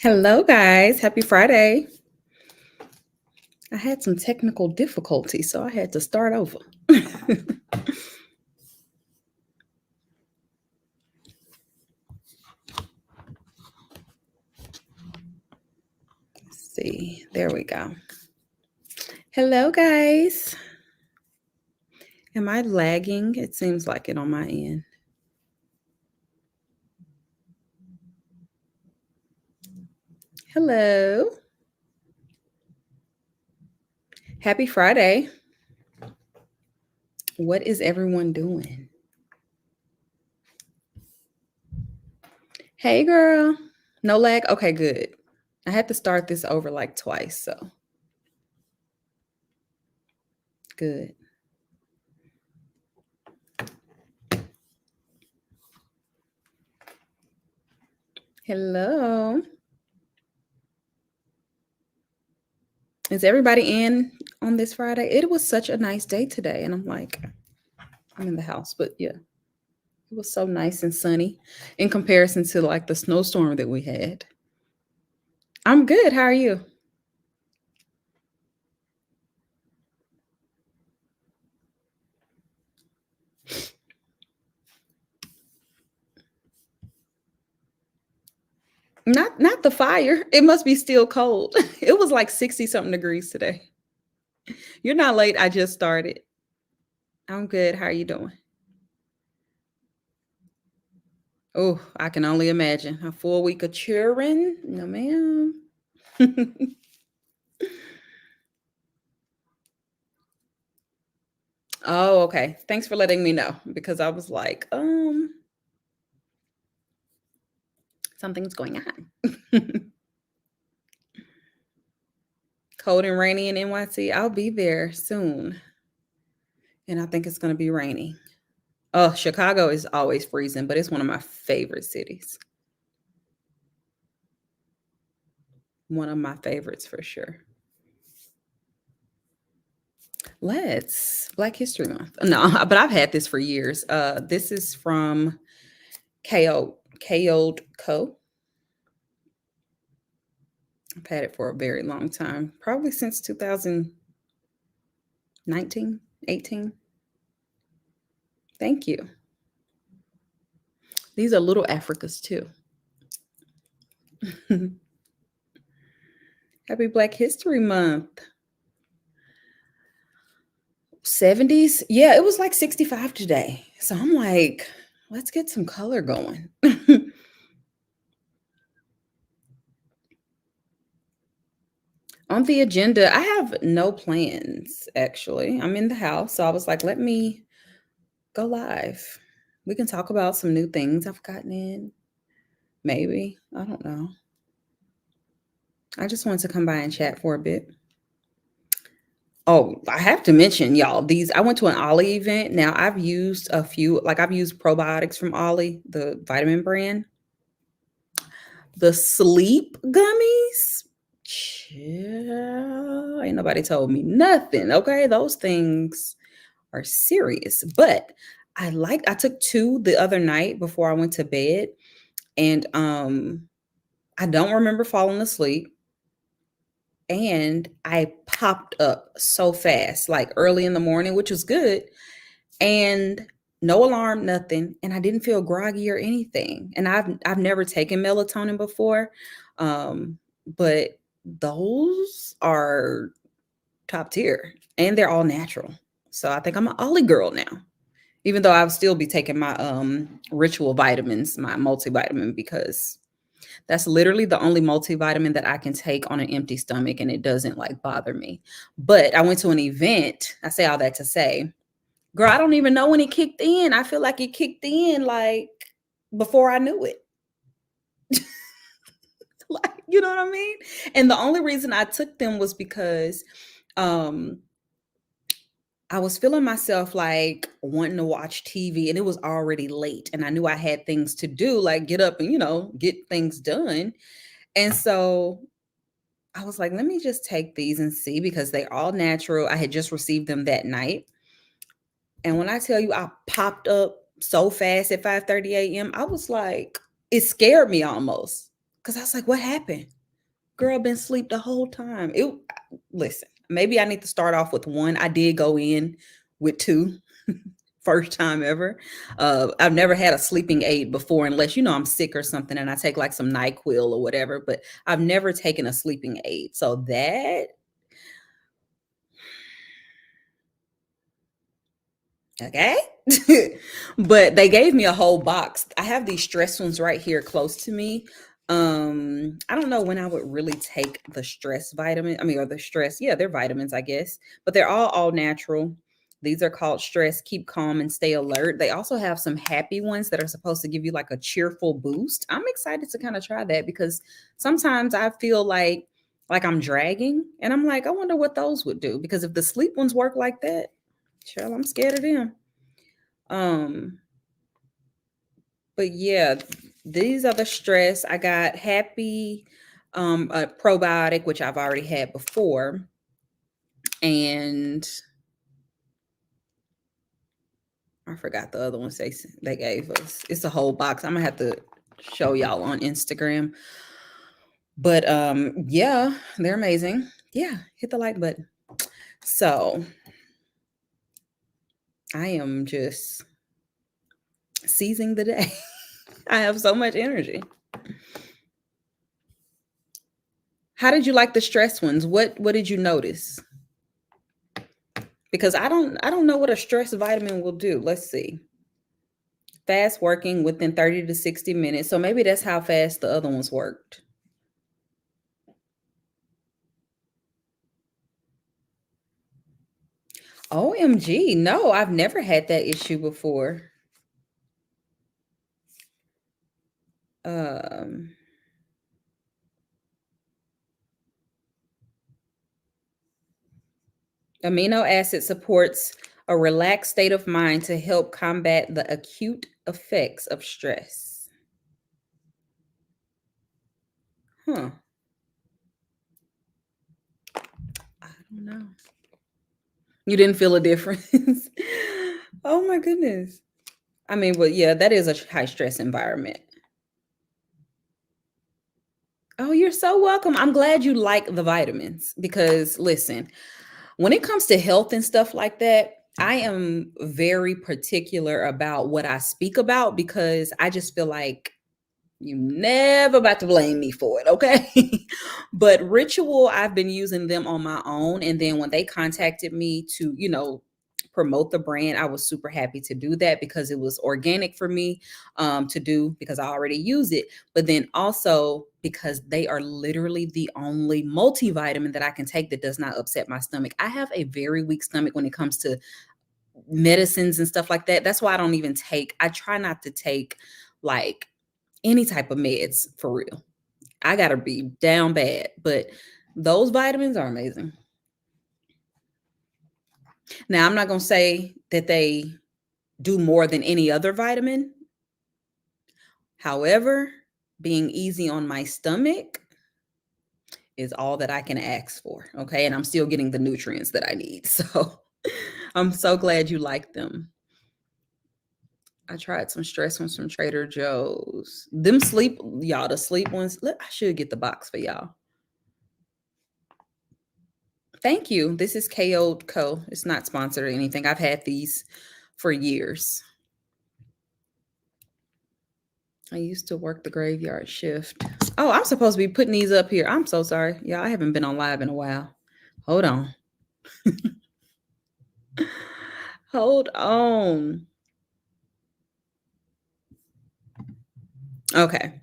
Hello, guys. Happy Friday. I had some technical difficulties, so I had to start over. Let's see. There we go. Hello, guys. Am I lagging? It seems like it on my end. Hello. Happy Friday. What is everyone doing? Hey, girl. No lag? Okay, good. I had to start this over like twice, so good. Hello. Is everybody in on this Friday? It was such a nice day today, and I'm like, I'm in the house, but yeah. It was so nice and sunny in comparison to like the snowstorm that we had. I'm good. How are you? Not the fire. It must be still cold. It was like 60 something degrees today. You're not late. I just started. I'm good. How are you doing? Oh, I can only imagine. A full week of cheering? No, ma'am. Oh, okay. Thanks for letting me know because I was like, something's going on. Cold and rainy in NYC. I'll be there soon. And I think it's going to be rainy. Oh, Chicago is always freezing, but it's one of my favorite cities. One of my favorites for sure. Let's Black History Month. No, but I've had this for years. This is from KO Co. I've had it for a very long time, probably since 2019, 18. Thank you. These are little Africas too. Happy Black History Month. 70s. Yeah, it was like 65 today. So I'm like, let's get some color going. On the agenda, I have no plans actually. I'm in the house. So I was like, let me go live. We can talk about some new things I've gotten in. Maybe. I don't know. I just wanted to come by and chat for a bit. Oh, I have to mention, y'all, these I went to an Ollie event. Now I've used a few, like I've used probiotics from Ollie, the vitamin brand. The sleep gummies. Chill. Ain't nobody told me nothing. Okay. Those things are serious. But I took two the other night before I went to bed. And I don't remember falling asleep. And I popped up so fast, like early in the morning, which was good. And no alarm, nothing. And I didn't feel groggy or anything. And I've never taken melatonin before. But those are top tier and they're all natural. So I think I'm an Ollie girl now. Even though I'll still be taking my ritual vitamins, my multivitamin, because that's literally the only multivitamin that I can take on an empty stomach and it doesn't like bother me. But I went to an event. I say all that to say, girl, I don't even know when it kicked in. I feel like it kicked in like before I knew it. Like, you know what I mean? And the only reason I took them was because um I was feeling myself like wanting to watch TV and it was already late and I knew I had things to do, like get up and, get things done. And so I was like, let me just take these and see because they're all natural. I had just received them that night. And when I tell you I popped up so fast at 5:30 a.m., I was like, it scared me almost. Because I was like, what happened? Girl, been asleep the whole time. Listen, maybe I need to start off with one. I did go in with two. First time ever. I've never had a sleeping aid before, unless I'm sick or something and I take like some NyQuil or whatever, but I've never taken a sleeping aid. So that, okay. But they gave me a whole box. I have these stress ones right here close to me. I don't know when I would really take the stress vitamin. I mean, or the stress, yeah, they're vitamins, I guess, but they're all natural. These are called stress, keep calm and stay alert. They also have some happy ones that are supposed to give you like a cheerful boost. I'm excited to kind of try that because sometimes I feel like I'm dragging and I'm like, I wonder what those would do, because if the sleep ones work like that, child, I'm scared of them. Um, but yeah, these are the stress. I got happy, a probiotic, which I've already had before. And I forgot the other ones they gave us. It's a whole box. I'm gonna have to show y'all on Instagram. But yeah, they're amazing. Yeah, hit the like button. So I am just seizing the day. I have so much energy. How did you like the stress ones? What did you notice? Because I don't know what a stress vitamin will do. Let's see. Fast working within 30 to 60 minutes. So maybe that's how fast the other ones worked. OMG. No, I've never had that issue before. Um Amino acid supports a relaxed state of mind to help combat the acute effects of stress. Huh. I don't know. You didn't feel a difference? Oh my goodness. I mean, but yeah, that is a high stress environment. Oh, you're so welcome. I'm glad you like the vitamins because listen, when it comes to health and stuff like that, I am very particular about what I speak about because I just feel like you never about to blame me for it, okay? But Ritual, I've been using them on my own. And then when they contacted me to, promote the brand, I was super happy to do that because it was organic for me to do because I already use it. But then also because they are literally the only multivitamin that I can take that does not upset my stomach. I have a very weak stomach when it comes to medicines and stuff like that. That's why I try not to take like any type of meds for real. I gotta be down bad, but those vitamins are amazing. Now, I'm not gonna say that they do more than any other vitamin. However, being easy on my stomach is all that I can ask for. Okay. And I'm still getting the nutrients that I need. So I'm so glad you like them. I tried some stress ones from Trader Joe's. Them sleep, y'all, the sleep ones. I should get the box for y'all. Thank you. This is KO Co. It's not sponsored or anything. I've had these for years. I used to work the graveyard shift. Oh, I'm supposed to be putting these up here. I'm so sorry. Yeah, I haven't been on live in a while. Hold on. Hold on. Okay.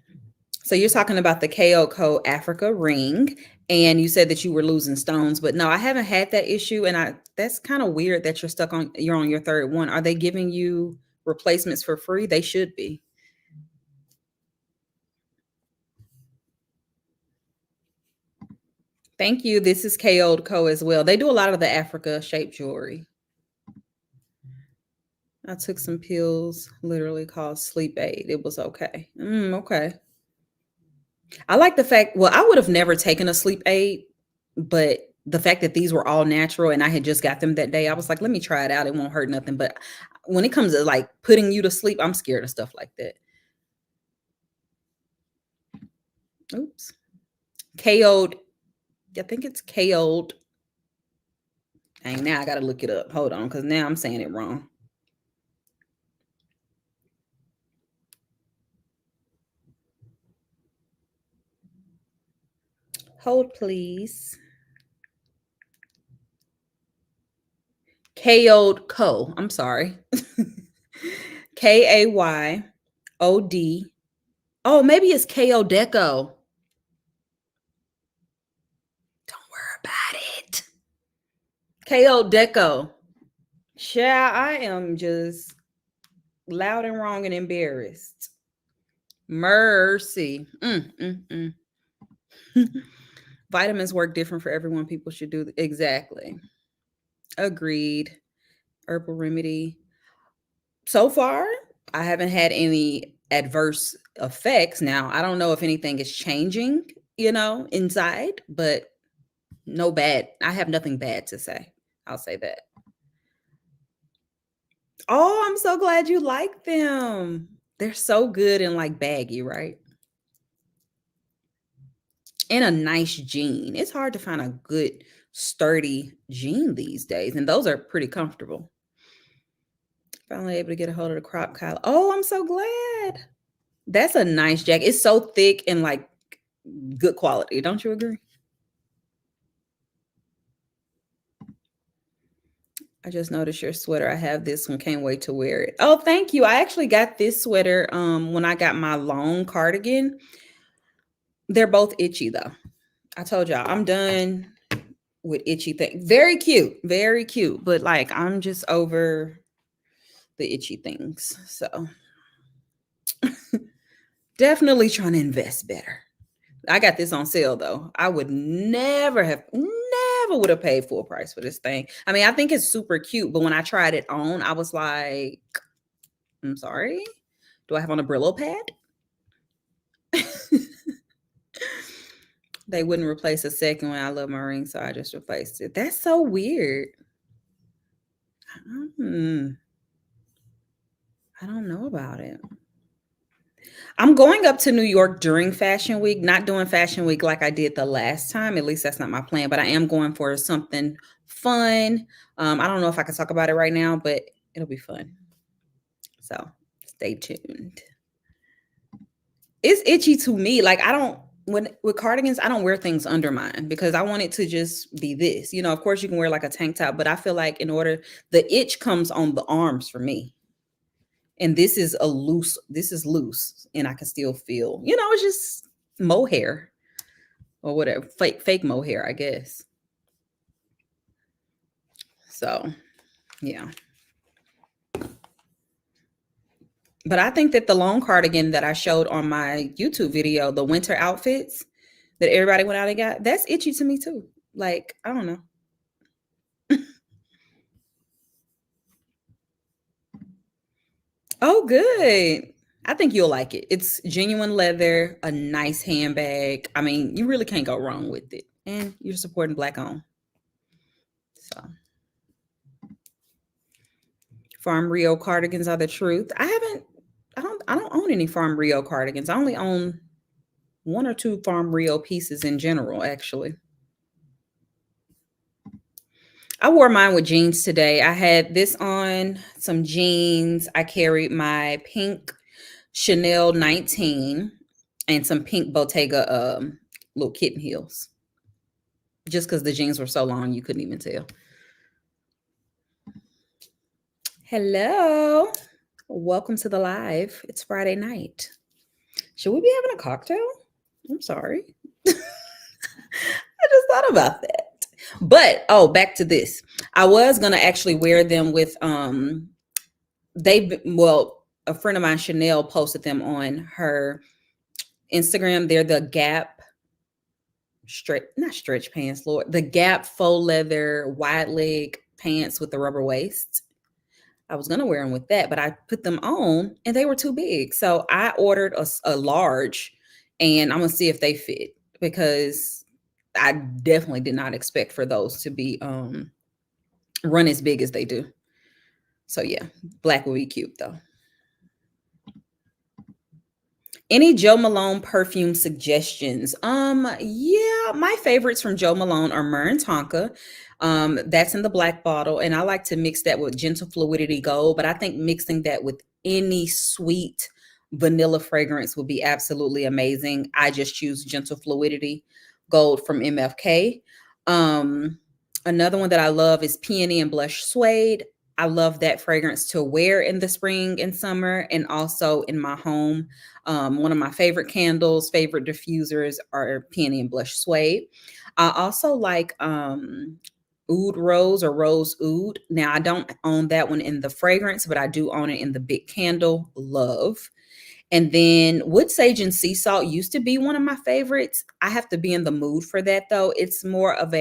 So you're talking about the KO Co Africa ring, and you said that you were losing stones, but no, I haven't had that issue. And that's kind of weird that you're on your third one. Are they giving you replacements for free? They should be. Thank you. This is KO Co as well. They do a lot of the Africa shaped jewelry. I took some pills, literally called sleep aid. It was okay. Okay. I like the fact, well, I would have never taken a sleep aid, but the fact that these were all natural and I had just got them that day, I was like, let me try it out. It won't hurt nothing. But when it comes to like putting you to sleep, I'm scared of stuff like that. Oops. KO'd. I think it's KO'd. Dang, now I gotta look it up. Hold on, because now I'm saying it wrong. Hold, please. KO'd Co. I'm sorry. KAYOD. Oh, maybe it's KO Deco. Don't worry about it. KO Deco. Child, I am just loud and wrong and embarrassed. Mercy. Vitamins work different for everyone. People should do exactly. Agreed. Herbal remedy. So far, I haven't had any adverse effects. Now, I don't know if anything is changing, inside, but no bad. I have nothing bad to say. I'll say that. Oh, I'm so glad you like them. They're so good and like baggy, right? And a nice jean. It's hard to find a good sturdy jean these days, and those are pretty comfortable. Finally able to get a hold of the crop collar. Oh, I'm so glad. That's a nice jacket. It's so thick and like good quality. Don't you agree? I just noticed your sweater. I have this one. Can't wait to wear it. Oh, thank you. I actually got this sweater when I got my long cardigan. They're both itchy though. I told y'all I'm done with itchy things. Very cute. Very cute. But like I'm just over the itchy things. So definitely trying to invest better. I got this on sale though. I would never would have paid full price for this thing. I mean, I think it's super cute, but when I tried it on, I was like, I'm sorry. Do I have on a Brillo pad? They wouldn't replace a second one. I love my ring, so I just replaced it. That's so weird. I don't know about it. I'm going up to New York during Fashion Week, not doing Fashion Week like I did the last time. At least that's not my plan, but I am going for something fun. I don't know if I can talk about it right now, but it'll be fun. So stay tuned. It's itchy to me. Like I don't when with cardigans, I don't wear things under mine because I want it to just be this. Of course you can wear like a tank top, but I feel like the itch comes on the arms for me. And this is loose and I can still feel, it's just mohair or whatever, fake mohair, I guess. So, yeah. But I think that the long cardigan that I showed on my YouTube video, the winter outfits that everybody went out and got, that's itchy to me too. Like, I don't know. Oh, good. I think you'll like it. It's genuine leather, a nice handbag. I mean, you really can't go wrong with it. And you're supporting Black owned. So, Farm Rio cardigans are the truth. I don't own any Farm Rio cardigans. I only own one or two Farm Rio pieces in general, actually. I wore mine with jeans today. I had this on, some jeans. I carried my pink Chanel 19 and some pink Bottega little kitten heels. Just because the jeans were so long, you couldn't even tell. Hello. Welcome to the live. It's Friday night. Should we be having a cocktail? I'm sorry. I just thought about that. But back to this. I was gonna actually wear them with a friend of mine, Chanel, posted them on her Instagram. They're the Gap not stretch pants, Lord. The Gap faux leather wide leg pants with the rubber waist. I was gonna wear them with that, but I put them on and they were too big. So I ordered a large, and I'm gonna see if they fit because I definitely did not expect for those to be run as big as they do. So yeah, black will be cute though. Any Joe Malone perfume suggestions? Yeah, my favorites from Joe Malone are Myrrh and Tonka. That's in the black bottle, and I like to mix that with Gentle Fluidity Gold. But I think mixing that with any sweet vanilla fragrance would be absolutely amazing. I just choose Gentle Fluidity Gold from MFK. Um, Another one that I love is Peony and Blush Suede. I love that fragrance to wear in the spring and summer, and also in my home. One of my favorite candles, favorite diffusers are Peony and Blush Suede. I also like Oud Rose or Rose Oud. Now, I don't own that one in the fragrance, but I do own it in the big candle. Love. And then Wood Sage and Sea Salt used to be one of my favorites. I have to be in the mood for that, though. It's more of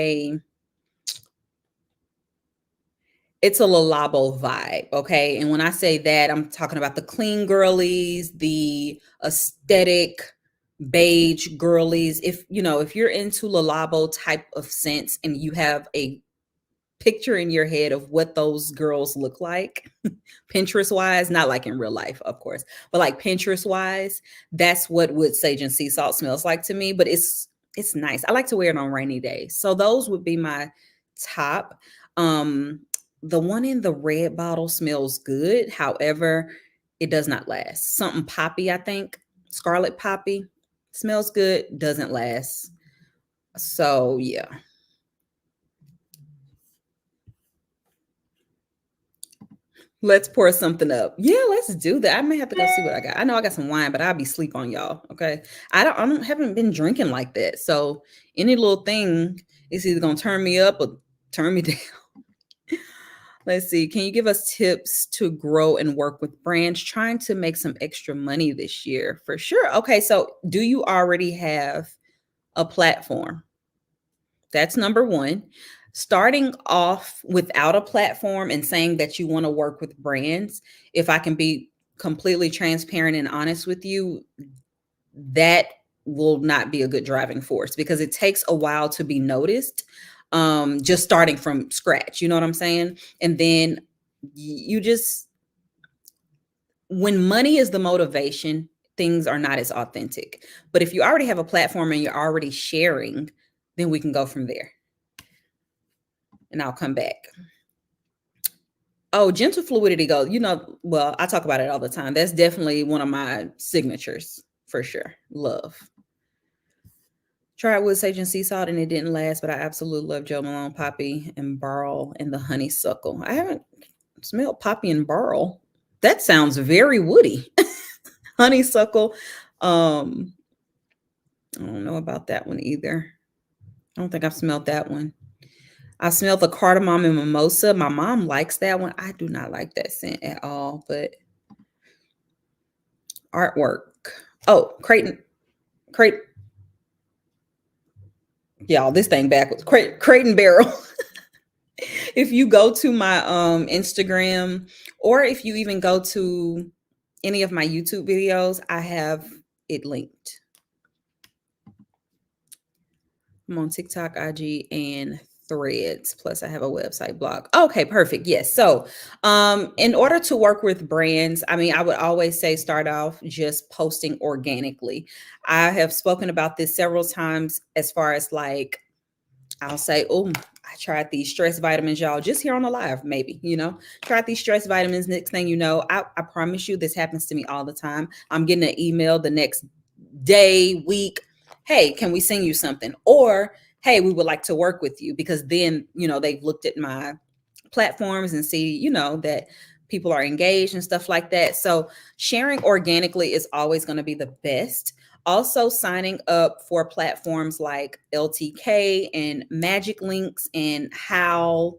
it's a Le Labo vibe, okay? And when I say that, I'm talking about the clean girlies, the aesthetic beige girlies. If you know, if you're into Le Labo type of scents and you have a picture in your head of what those girls look like, Pinterest wise, not like in real life, of course, but like Pinterest wise, that's what Wood Sage and Sea Salt smells like to me. But it's nice. I like to wear it on rainy days. So those would be my top. Um, the one in the red bottle smells good. However, it does not last. Something poppy, I think. Scarlet poppy smells good, doesn't last. So yeah. Let's pour something up. Yeah, let's do that. I may have to go see what I got. I know I got some wine, but I'll be sleep on y'all. Okay. I haven't been drinking like that. So any little thing is either gonna turn me up or turn me down. Let's see. Can you give us tips to grow and work with brands? Trying to make some extra money this year for sure. Okay, so do you already have a platform? That's number one. Starting off without a platform and saying that you want to work with brands, if I can be completely transparent and honest with you, that will not be a good driving force because it takes a while to be noticed. Just starting from scratch, you know what I'm saying? And then you just, when money is the motivation, things are not as authentic. But if you already have a platform and you're already sharing, then we can go from there. And I'll come back. Oh, Gentle Fluidity Gold. You know, well, I talk about it all the time. That's definitely one of my signatures for sure. Love. Tried with Sage and Sea Salt and it didn't last, but I absolutely love Joe Malone Poppy and Burl and the Honeysuckle. I haven't smelled Poppy and Burl. That sounds very woody. Honeysuckle. I don't know about that one either. I don't think I've smelled that one. I smell the cardamom and mimosa. My mom likes that one. I do not like that scent at all, but artwork. Oh, Crate. Y'all, this thing backwards. Crate and Barrel. If you go to my Instagram, or if you even go to any of my YouTube videos, I have it linked. I'm on TikTok, IG, and Threads. Plus, I have a website blog. Okay, perfect. Yes. So, in order to work with brands, I mean, I would always say start off just posting organically. I have spoken about this several times as far as like, I'll say, oh, I tried these stress vitamins, y'all, just here on the live, maybe, tried these stress vitamins. Next thing you know, I promise you, this happens to me all the time. I'm getting an email the next day, week. Hey, can we send you something? Or, hey, we would like to work with you, because then, they've looked at my platforms and see, that people are engaged and stuff like that. So sharing organically is always going to be the best. Also, signing up for platforms like LTK and Magic Links and How,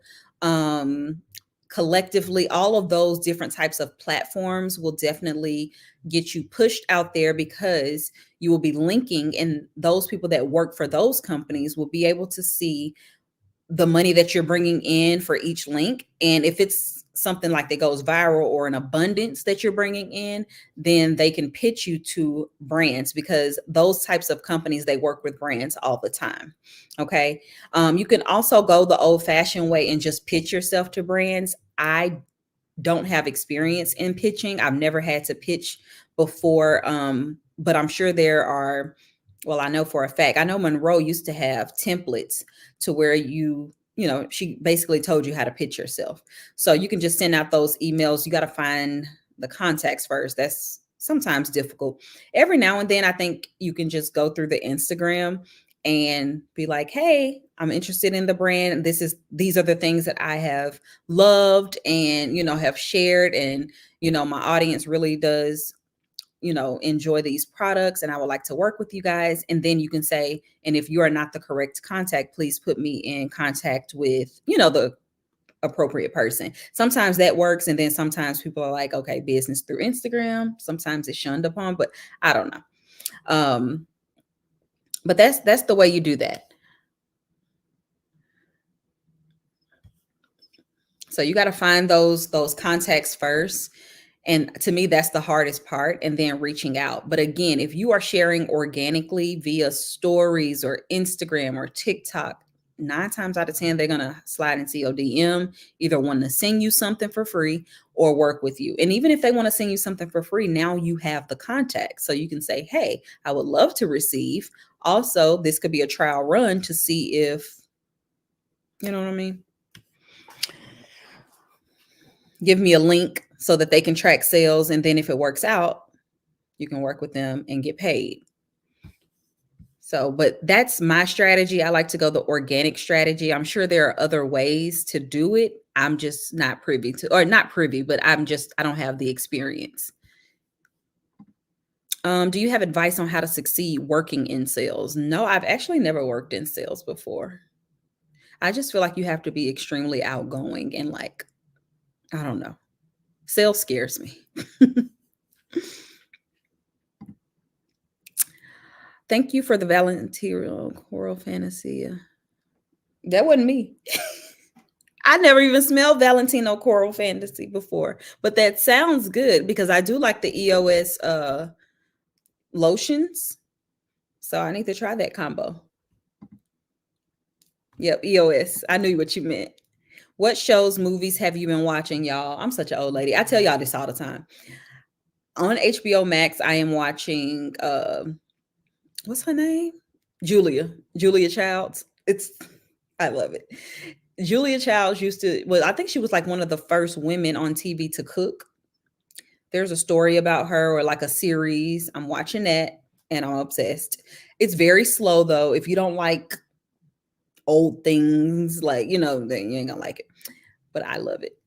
collectively, all of those different types of platforms will definitely get you pushed out there, because you will be linking, and those people that work for those companies will be able to see the money that you're bringing in for each link. And if it's something like that goes viral or an abundance that you're bringing in, then they can pitch you to brands, because those types of companies, they work with brands all the time. Okay. You can also go the old fashioned way and just pitch yourself to brands. I don't have experience in pitching. I've never had to pitch before but I'm sure there are, well, I know for a fact, I know Monroe used to have templates to where she basically told you how to pitch yourself. So you can just send out those emails. You got to find the contacts first. That's sometimes difficult. Every now and then, I think you can just go through the Instagram and be like, hey, I'm interested in the brand. These are the things that I have loved and, have shared. And, my audience really does enjoy these products and I would like to work with you guys. And then you can say, and if you are not the correct contact, please put me in contact with, the appropriate person. Sometimes that works. And then sometimes people are like, okay, business through Instagram. Sometimes it's shunned upon, but I don't know. But that's the way you do that. So you got to find those contacts first. And to me, that's the hardest part. And then reaching out. But again, if you are sharing organically via stories or Instagram or TikTok, 9 times out of 10, they're going to slide into your DM, either wanting to send you something for free or work with you. And even if they want to send you something for free, now you have the contact. So you can say, hey, I would love to receive. Also, this could be a trial run to see if, you know what I mean? Give me a link so that they can track sales. And then if it works out, you can work with them and get paid. So, but that's my strategy. I like to go the organic strategy. I'm sure there are other ways to do it. I'm just not privy to, or not privy, but I don't have the experience. Do you have advice on how to succeed working in sales? No, I've actually never worked in sales before. I just feel like you have to be extremely outgoing and like, I don't know. Sales scares me. Thank you for the Valentino Coral Fantasy. That wasn't me. I never even smelled Valentino Coral Fantasy before, but that sounds good because I do like the EOS lotions. So I need to try that combo. Yep, EOS. I knew what you meant. What shows, movies have you been watching, y'all? I'm such an old lady. I tell y'all this all the time. On HBO Max, I am watching what's her name? Julia Childs. I love it. Julia Childs I think she was like one of the first women on TV to cook. There's a story about her or like a series. I'm watching that and I'm obsessed. It's very slow though. If you don't like old things, like, then you ain't gonna like it. But I love it.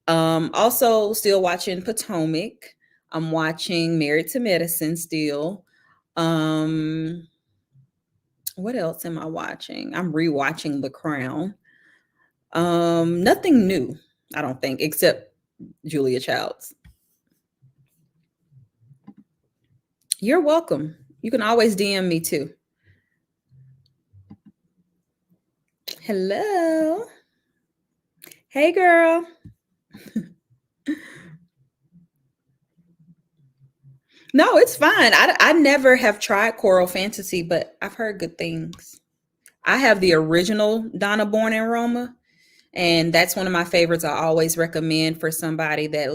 Also still watching Potomac. I'm watching Married to Medicine still. What else am I watching? I'm rewatching The Crown. Nothing new, I don't think, except Julia Childs. You're welcome. You can always DM me too. Hello. Hey, girl. No, it's fine. I never have tried Coral Fantasy, but I've heard good things. I have the original Donna Born in Roma, and that's one of my favorites. I always recommend for somebody that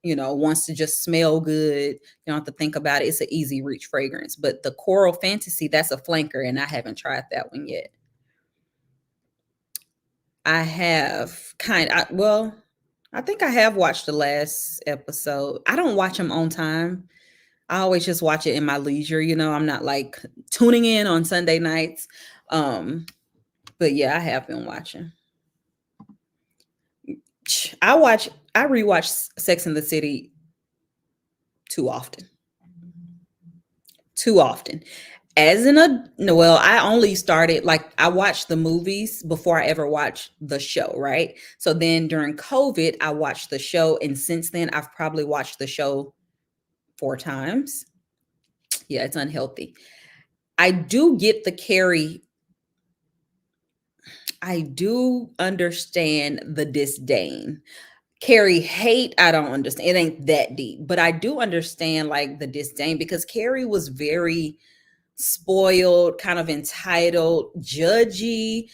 wants to just smell good. You don't have to think about it. It's an easy reach fragrance. But the Coral Fantasy, that's a flanker, and I haven't tried that one yet. I have I think I have watched the last episode. I don't watch them on time. I always just watch it in my leisure. I'm not like tuning in on Sunday nights. But yeah, I have been watching. I rewatch Sex and the City too often. Too often. I only started, like, I watched the movies before I ever watched the show, right? So then during COVID, I watched the show. And since then, I've probably watched the show 4 times. Yeah, it's unhealthy. I do get the Carrie. I do understand the disdain. Carrie hate, I don't understand. It ain't that deep, but I do understand like the disdain because Carrie was very spoiled, kind of entitled, judgy.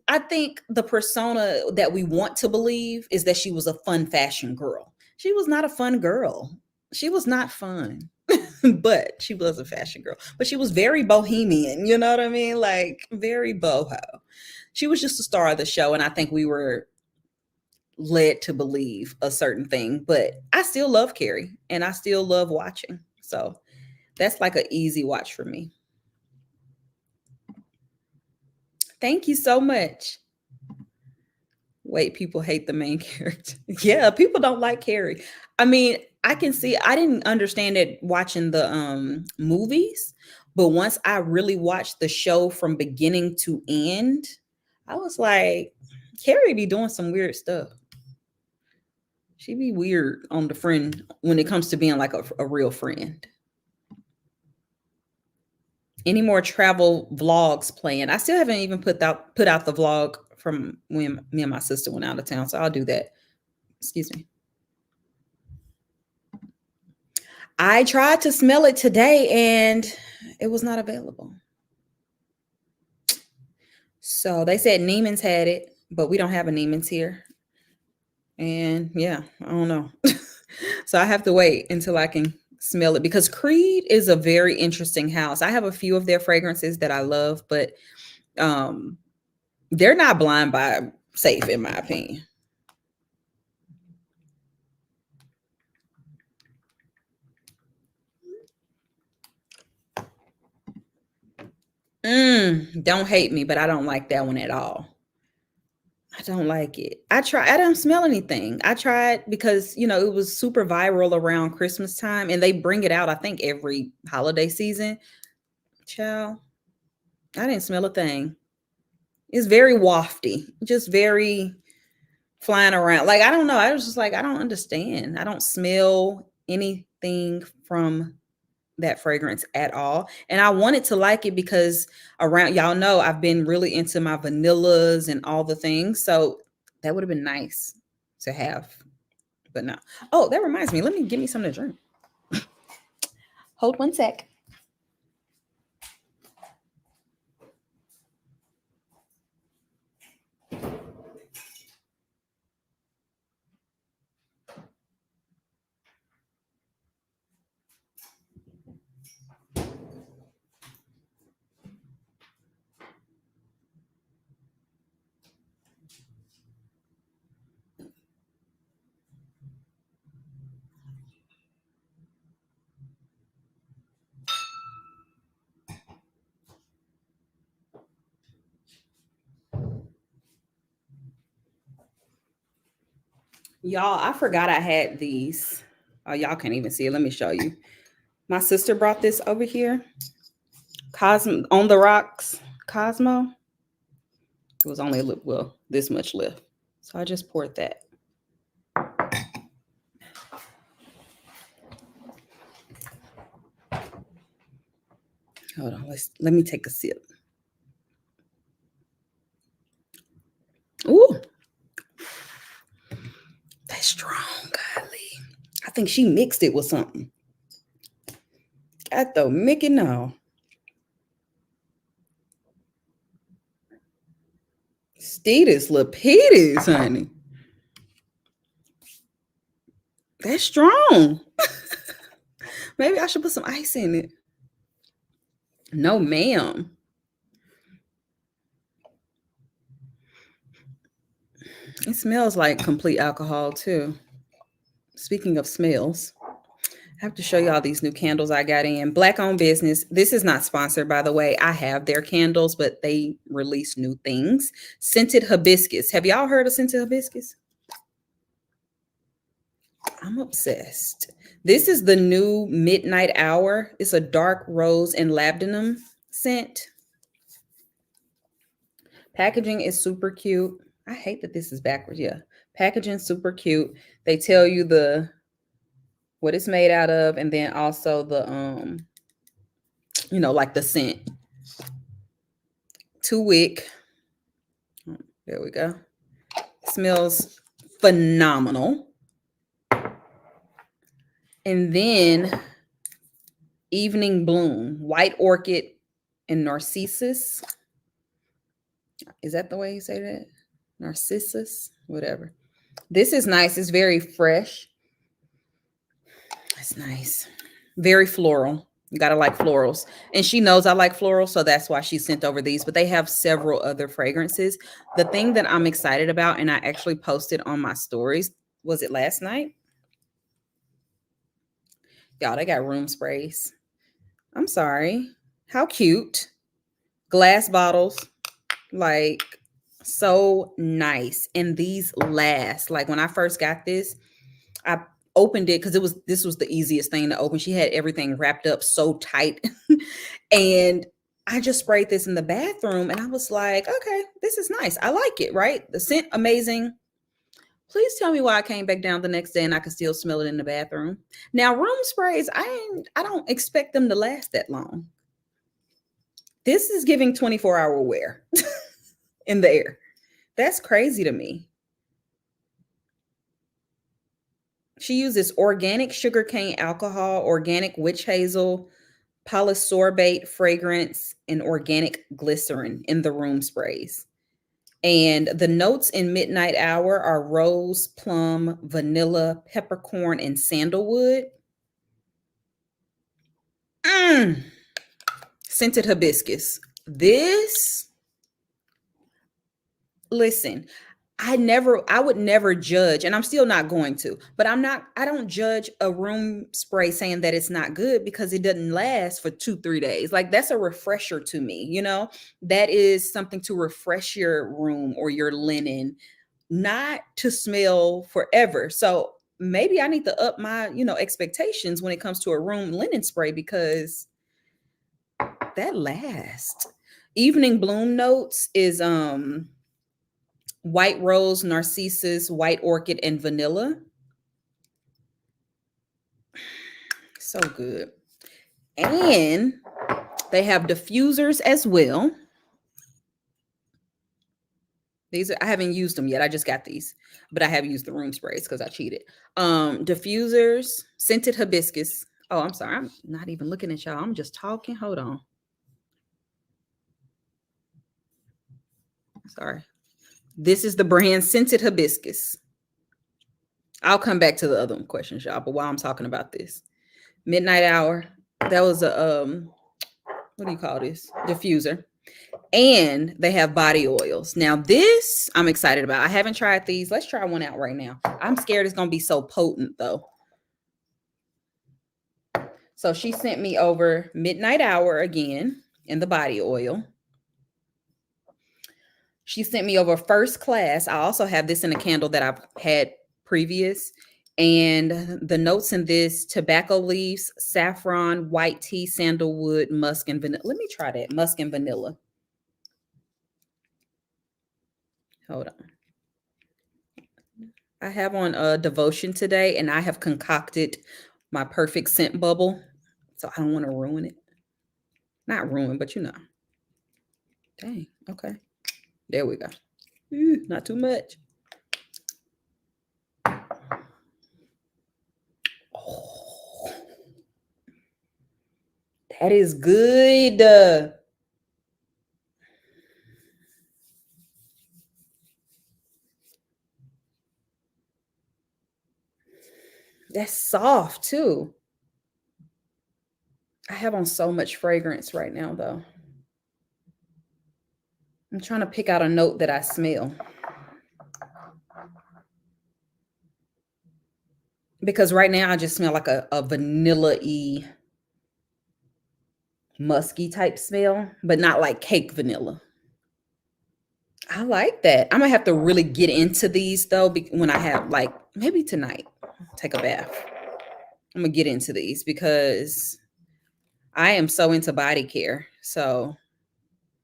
I think the persona that we want to believe is that she was a fun fashion girl. She was not a fun girl. She was not fun. But she was a fashion girl. But she was very bohemian, you know what I mean? Like very boho. She was just the star of the show, and I think we were led to believe a certain thing. But I still love Carrie, and I still love watching. So that's like an easy watch for me. Thank you so much. Wait, people hate the main character. Yeah, people don't like Carrie. I mean, I can see I didn't understand it watching the movies, but once I really watched the show from beginning to end, I was like, Carrie be doing some weird stuff. She be weird on the friend when it comes to being like a real friend. Any more travel vlogs planned? I still haven't even put out the vlog from when me and my sister went out of town, so I'll do that. Excuse me. I tried to smell it today and it was not available. So they said Neiman's had it, but we don't have a Neiman's here. And yeah, I don't know. So I have to wait until I can smell it because Creed is a very interesting house. I have a few of their fragrances that I love, but um they're not blind buy safe in my opinion. Don't hate me, but I don't like that one at all. I don't like it. I don't smell anything. I tried because, it was super viral around Christmas time and they bring it out, I think, every holiday season. Child, I didn't smell a thing. It's very wafty, just very flying around. Like, I don't know. I was just like, I don't understand. I don't smell anything from that fragrance at all. And I wanted to like it because around y'all know I've been really into my vanillas and all the things. So that would have been nice to have. But no. Oh, that reminds me. Let me give me something to drink. Hold one sec. Y'all, I forgot I had these. Oh, y'all can't even see it. Let me show you. My sister brought this over here. Cosmo on the rocks. Cosmo. It was only this much left. So I just poured that. Hold on. Let me take a sip. Ooh. That's strong, golly. I think she mixed it with something. Got the Mickey now. Stetus Lapidus, honey. That's strong. Maybe I should put some ice in it. No, ma'am. It smells like complete alcohol, too. Speaking of smells, I have to show y'all these new candles I got in. Black owned business. This is not sponsored, by the way. I have their candles, but they release new things. Scented hibiscus. Have y'all heard of scented hibiscus? I'm obsessed. This is the new Midnight Hour. It's a dark rose and labdanum scent. Packaging is super cute. I hate that this is backwards. Yeah. Packaging super cute. They tell you what it's made out of, and then also the like the scent. 2-wick. There we go. Smells phenomenal. And then Evening Bloom, white orchid and narcissus. Is that the way you say that? Narcissus, whatever. This is nice. It's very fresh. That's nice. Very floral. You gotta like florals. And she knows I like florals, so that's why she sent over these. But they have several other fragrances. The thing that I'm excited about, and I actually posted on my stories, was it last night? Y'all, they got room sprays. I'm sorry. How cute. Glass bottles. Like, so nice. And these last. Like, when I first got this, I opened it because this was the easiest thing to open. She had everything wrapped up so tight. And I just sprayed this in the bathroom and I was like, okay, this is nice. I like it, right? The scent, amazing. Please tell me why I came back down the next day and I could still smell it in the bathroom. Now, room sprays, I don't expect them to last that long. This is giving 24-hour wear in the air. That's crazy to me. She uses organic sugarcane alcohol, organic witch hazel, polysorbate fragrance, and organic glycerin in the room sprays. And the notes in Midnight Hour are rose, plum, vanilla, peppercorn, and sandalwood. Scented hibiscus. This, listen, I would never judge, and I'm still not going to, but I don't judge a room spray saying that it's not good because it doesn't last for 2, 3 days. Like, that's a refresher to me, that is something to refresh your room or your linen, not to smell forever. So maybe I need to up my, expectations when it comes to a room linen spray because that lasts. Evening Bloom Notes is, white rose, narcissus, white orchid, and vanilla. So good. And they have diffusers as well. These I haven't used them yet. I just got these, but I have used the room sprays because I cheated. Diffusers, scented hibiscus. Oh, I'm sorry. I'm not even looking at y'all. I'm just talking. Hold on. Sorry. This is the brand Scented Hibiscus. I'll come back to the other questions, y'all. But while I'm talking about this, Midnight Hour, that was a what do you call this? Diffuser. And they have body oils. Now, this I'm excited about. I haven't tried these. Let's try one out right now. I'm scared it's going to be so potent, though. So she sent me over Midnight Hour again in the body oil. She sent me over First Class. I also have this in a candle that I've had previous. And the notes in this: tobacco leaves, saffron, white tea, sandalwood, musk, and vanilla. Let me try that. Musk and vanilla. Hold on. I have on a devotion today, and I have concocted my perfect scent bubble. So I don't want to ruin it. Not ruin, but Dang. Okay. There we go. Not too much. Oh, that is good. That's soft too. I have on so much fragrance right now, though. I'm trying to pick out a note that I smell. Because right now I just smell like a vanilla-y, musky type smell, but not like cake vanilla. I like that. I'm gonna have to really get into these though when I have, like, maybe tonight, take a bath. I'm gonna get into these because I am so into body care. So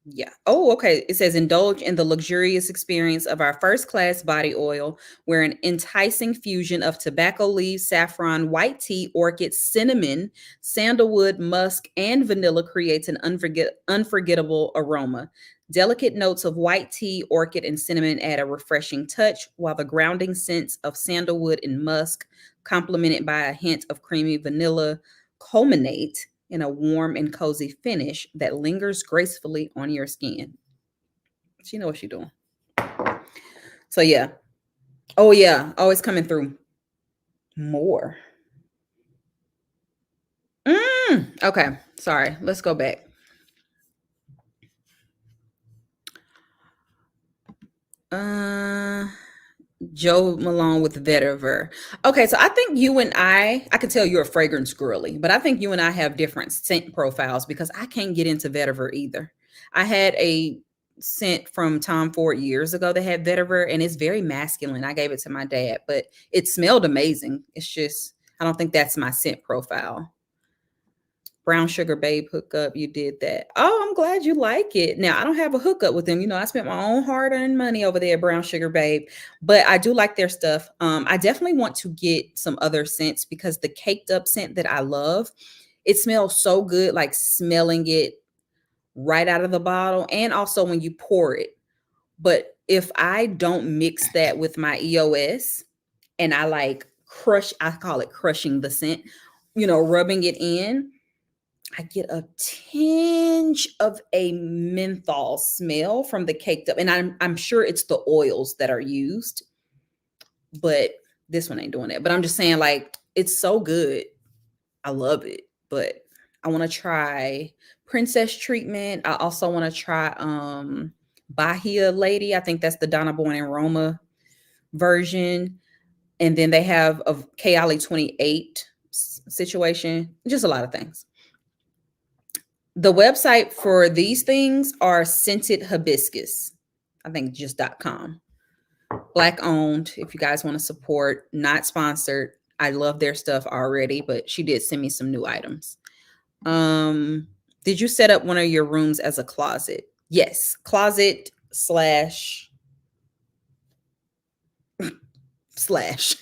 yeah. Oh, okay. It says indulge in the luxurious experience of our first class body oil, where an enticing fusion of tobacco leaves, saffron, white tea, orchid, cinnamon, sandalwood, musk, and vanilla creates an unforgettable aroma. Delicate notes of white tea, orchid, and cinnamon add a refreshing touch, while the grounding scents of sandalwood and musk, complemented by a hint of creamy vanilla, culminate in a warm and cozy finish that lingers gracefully on your skin. She knows what she's doing. So yeah. Oh yeah. Oh, it's coming through more. Okay, sorry. Let's go back. Uh Joe Malone with Vetiver. Okay, so I think you and I can tell you're a fragrance girly, but I think you and I have different scent profiles because I can't get into vetiver either. I had a scent from Tom Ford years ago that had vetiver, and it's very masculine. I gave it to my dad, but it smelled amazing. It's just, I don't think that's my scent profile. Brown Sugar Babe hookup, you did that. Oh, I'm glad you like it. Now, I don't have a hookup with them. You know, I spent my own hard-earned money over there at Brown Sugar Babe, but I do like their stuff. I definitely want to get some other scents because the caked up scent that I love, it smells so good, like smelling it right out of the bottle, and also when you pour it. But if I don't mix that with my EOS and I like crush, I call it crushing the scent, rubbing it in, I get a tinge of a menthol smell from the caked up, and I'm sure it's the oils that are used, but this one ain't doing it. But I'm just saying, like, it's so good. I love it. But I want to try Princess Treatment. I also want to try Bahia Lady. I think that's the Donna Boy and Roma version. And then they have a Kayali 28 situation. Just a lot of things. The website for these things are Scented Hibiscus. I think just .com. Black owned. If you guys want to support, not sponsored. I love their stuff already, but she did send me some new items. Did you set up one of your rooms as a closet? Yes, closet slash slash.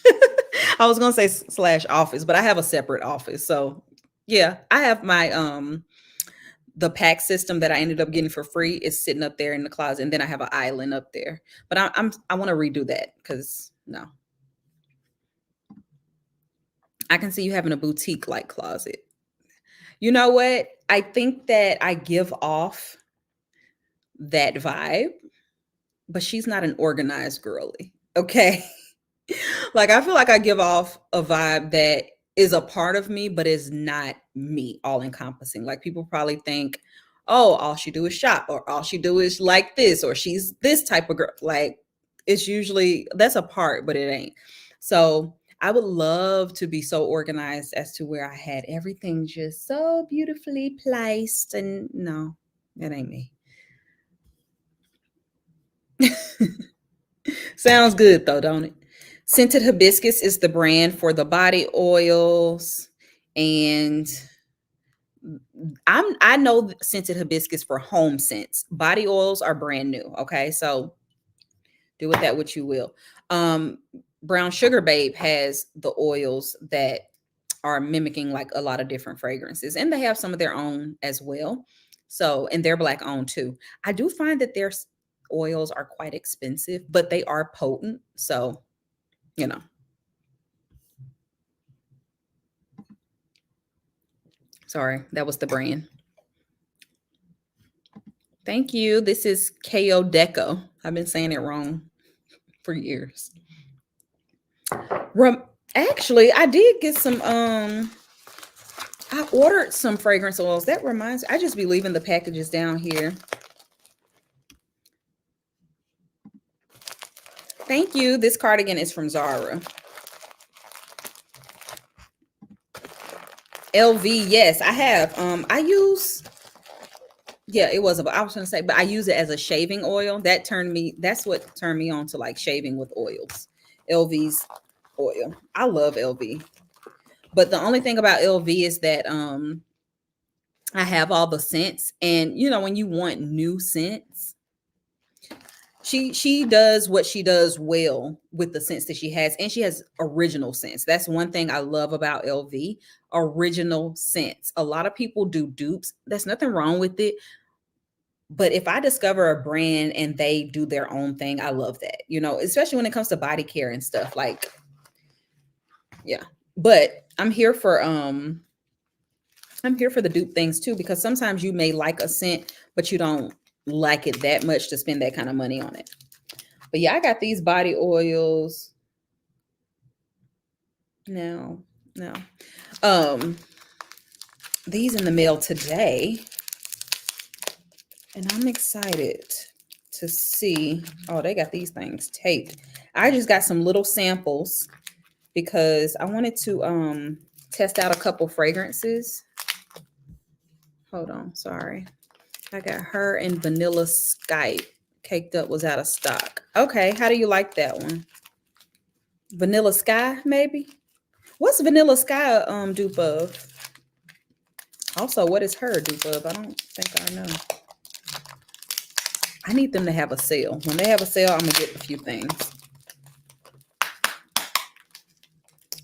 I was gonna say slash office, but I have a separate office. So yeah, I have my the pack system that I ended up getting for free is sitting up there in the closet, and then I have an island up there. But I want to redo that because no, I can see you having a boutique like closet. You know what? I think that I give off that vibe, but she's not an organized girly. Okay. Like I feel like I give off a vibe that is a part of me, but is not me, all encompassing. Like people probably think, oh, all she do is shop, or all she do is like this, or she's this type of girl. Like it's usually that's a part, but it ain't. So I would love to be so organized as to where I had everything just so beautifully placed. And no, that ain't me. Sounds good though, don't it? Scented Hibiscus is the brand for the body oils, and I know Scented Hibiscus for home scents. Body oils are brand new. Okay, so do with that what you will. Brown Sugar Babe has the oils that are mimicking like a lot of different fragrances, and they have some of their own as well. So, and they're black owned too. I do find that their oils are quite expensive, but they are potent. So, you know. Sorry, that was the brand. Thank you. This is KO Deco. I've been saying it wrong for years. Actually, I did get some I ordered some fragrance oils. That reminds me, I just be leaving the packages down here. Thank you. This cardigan is from Zara. LV, yes, I have. I use, yeah, it was I was gonna say, but I use it as a shaving oil. That's what turned me on to like shaving with oils. LV's oil. I love LV. But the only thing about LV is that I have all the scents, and when you want new scents, she does what she does well with the scents that she has, and she has original scents. That's one thing I love about LV, original scents. A lot of people do dupes. There's nothing wrong with it. But if I discover a brand and they do their own thing, I love that, especially when it comes to body care and stuff. Like, yeah. But I'm here for the dupe things too, because sometimes you may like a scent, but you don't like it that much to spend that kind of money on it. But yeah, I got these body oils. No. these in the mail today, and I'm excited to see. Oh, they got these things taped. I just got some little samples because I wanted to test out a couple fragrances. Hold on, sorry. I got her and Vanilla Sky. Caked Up was out of stock. Okay, how do you like that one? Vanilla Sky, maybe? What's Vanilla Sky dupe of? Also, what is her dupe of? I don't think I know. I need them to have a sale. When they have a sale, I'm gonna get a few things.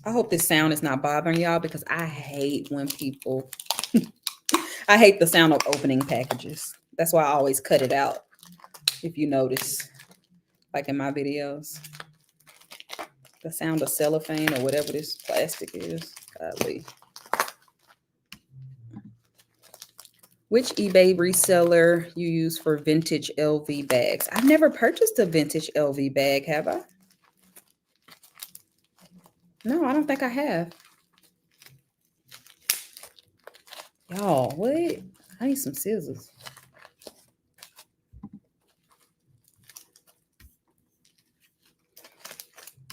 I hope this sound is not bothering y'all because I hate when people I hate the sound of opening packages. That's why I always cut it out. If you notice, like in my videos, the sound of cellophane or whatever this plastic is. Golly. Which eBay reseller you use for vintage LV bags? I've never purchased a vintage LV bag, have I? No, I don't think I have. Y'all, what? I need some scissors.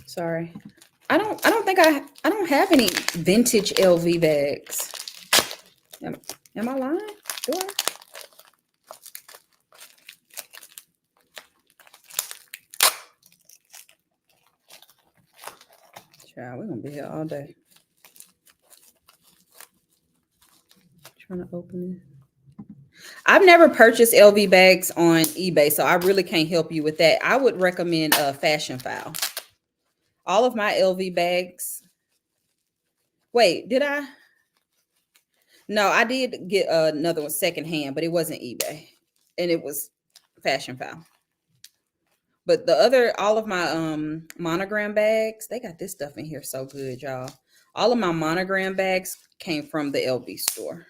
Sorry. I don't have any vintage LV bags. Am I lying? Do I? Child, we're gonna be here all day. Trying to open it. I've never purchased LV bags on eBay, so I really can't help you with that. I would recommend a Fashion File. All of my LV bags. Wait, did I? No, I did get another one secondhand, but it wasn't eBay, and it was Fashion File. But the other, all of my monogram bags, they got this stuff in here so good, y'all. All of my monogram bags came from the LV store.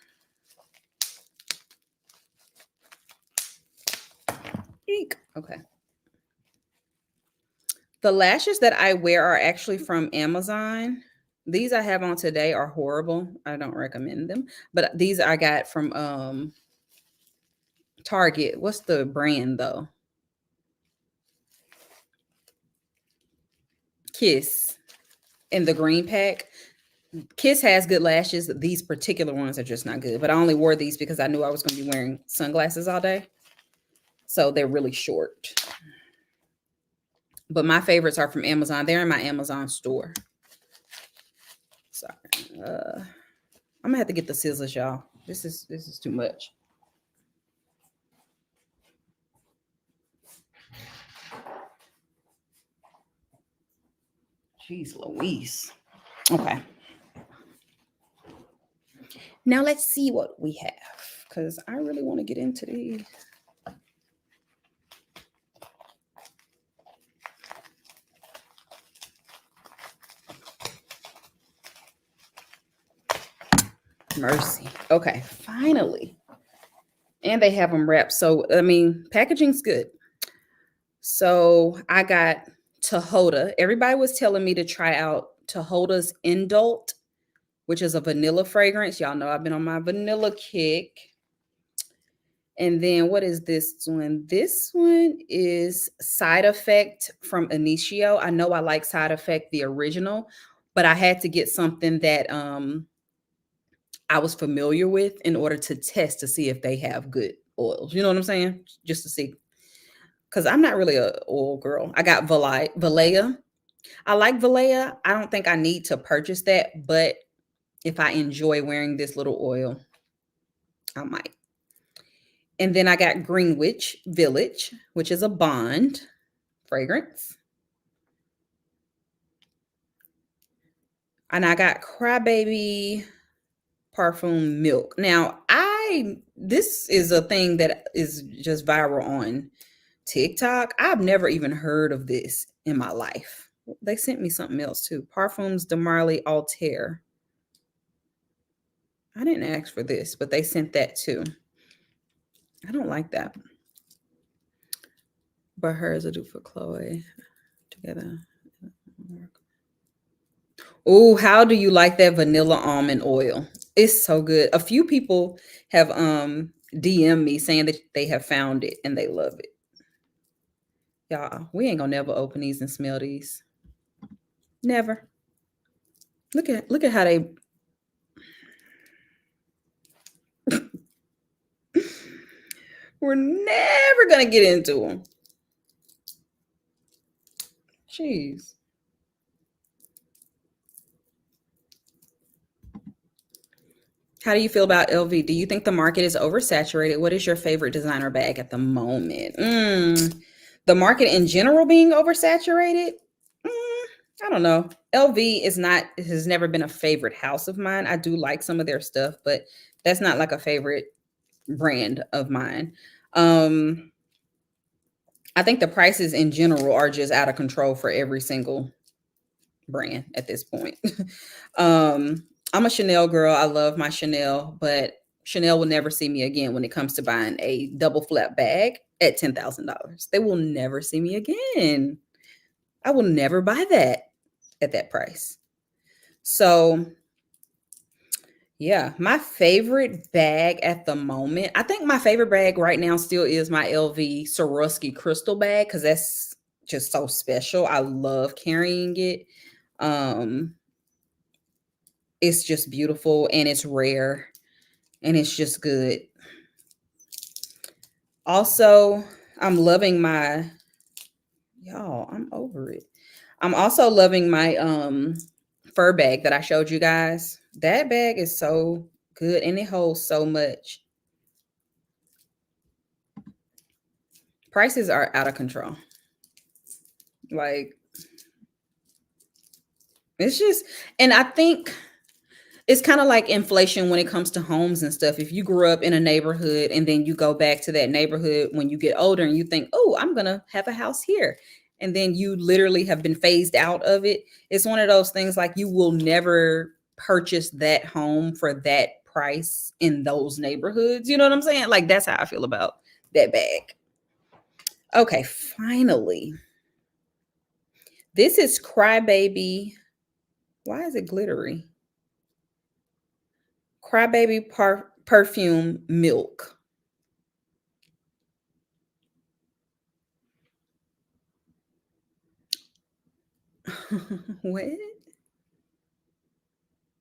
Eek. Okay. The lashes that I wear are actually from Amazon. These I have on today are horrible. I don't recommend them. But these I got from Target. What's the brand though? Kiss in the green pack. Kiss has good lashes. These particular ones are just not good. But I only wore these because I knew I was going to be wearing sunglasses all day. So they're really short. But my favorites are from Amazon. They're in my Amazon store. Sorry. I'm gonna have to get the scissors, y'all. This is too much. Jeez Louise. Okay. Now let's see what we have, because I really want to get into these. Mercy. Okay, finally. And they have them wrapped. So, I mean, packaging's good. So I got Tahoda. Everybody was telling me to try out Tahoda's Indult, which is a vanilla fragrance. Y'all know I've been on my vanilla kick. And then what is this one? This one is Side Effect from Initio. I know I like Side Effect, the original, but I had to get something that I was familiar with in order to test to see if they have good oils. You know what I'm saying? Just to see. Because I'm not really an oil girl. I got Valleja. I like Valleja. I don't think I need to purchase that, but if I enjoy wearing this little oil, I might. And then I got Greenwich Village, which is a Bond fragrance. And I got Crybaby Parfum Milk. Now, this is a thing that is just viral on TikTok. I've never even heard of this in my life. They sent me something else too. Parfums de Marly Altair. I didn't ask for this, but they sent that too. I don't like that. But hers are due for Chloe together. Oh, how do you like that vanilla almond oil? It's so good. A few people have DM me saying that they have found it and they love it. Y'all, we ain't gonna never open these and smell these. Never. Look at how they we're never gonna get into them. Jeez. How do you feel about LV? Do you think the market is oversaturated? What is your favorite designer bag at the moment? The market in general being oversaturated? I don't know. LV is not has never been a favorite house of mine. I do like some of their stuff, but that's not like a favorite brand of mine. Um, I think the prices in general are just out of control for every single brand at this point. I'm a Chanel girl. I love my Chanel, but Chanel will never see me again when it comes to buying a double flap bag at $10,000. They will never see me again. I will never buy that at that price. So, yeah, my favorite bag at the moment, I think my favorite bag right now still is my LV Swarovski crystal bag because that's just so special. I love carrying it. Um, it's just beautiful and it's rare and it's just good. Also, I'm loving my y'all, I'm over it. I'm also loving my fur bag that I showed you guys. That bag is so good and it holds so much. Prices are out of control. Like it's just and I think it's kind of like inflation when it comes to homes and stuff. If you grew up in a neighborhood and then you go back to that neighborhood when you get older and you think, oh, I'm going to have a house here. And then you literally have been phased out of it. It's one of those things like you will never purchase that home for that price in those neighborhoods. You know what I'm saying? Like that's how I feel about that bag. Okay, finally. This is Crybaby. Why is it glittery? Crybaby perfume milk. What?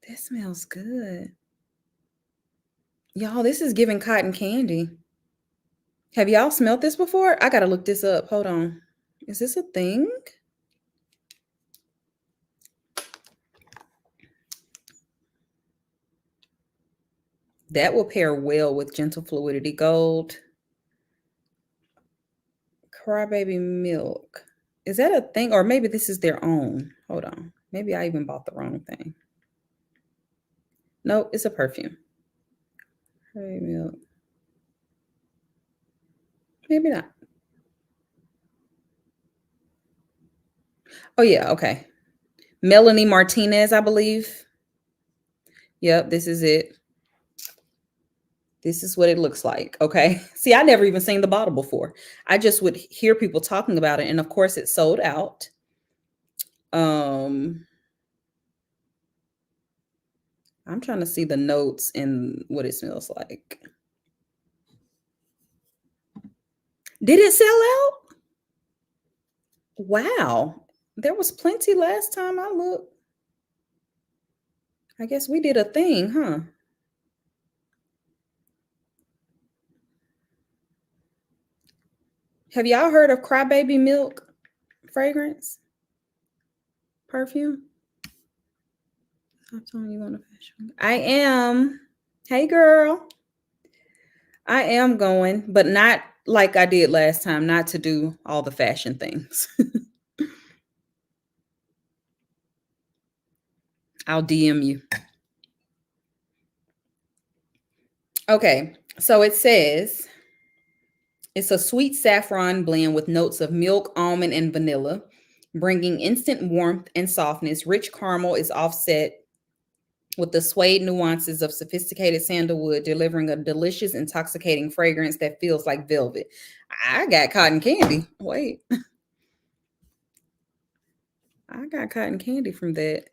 That smells good. Y'all, this is giving cotton candy. Have y'all smelled this before? I gotta look this up. Hold on. Is this a thing? That will pair well with Gentle Fluidity Gold. Crybaby milk. Is that a thing? Or maybe this is their own. Hold on. Maybe I even bought the wrong thing. No, it's a perfume. Crybaby milk. Maybe not. Oh, yeah. Okay. Melanie Martinez, I believe. Yep, this is it. This is what it looks like. Okay. See, I never even seen the bottle before. I just would hear people talking about it. And of course, it sold out. I'm trying to see the notes and what it smells like. Did it sell out? Wow. There was plenty last time I looked. I guess we did a thing, huh? Have y'all heard of Crybaby Milk fragrance? Perfume? I'm telling you on the fashion. I am. Hey girl. I am going, but not like I did last time, not to do all the fashion things. I'll DM you. Okay, so it says it's a sweet saffron blend with notes of milk, almond, and vanilla, bringing instant warmth and softness. Rich caramel is offset with the suede nuances of sophisticated sandalwood, delivering a delicious, intoxicating fragrance that feels like velvet. I got cotton candy. Wait, I got cotton candy from that.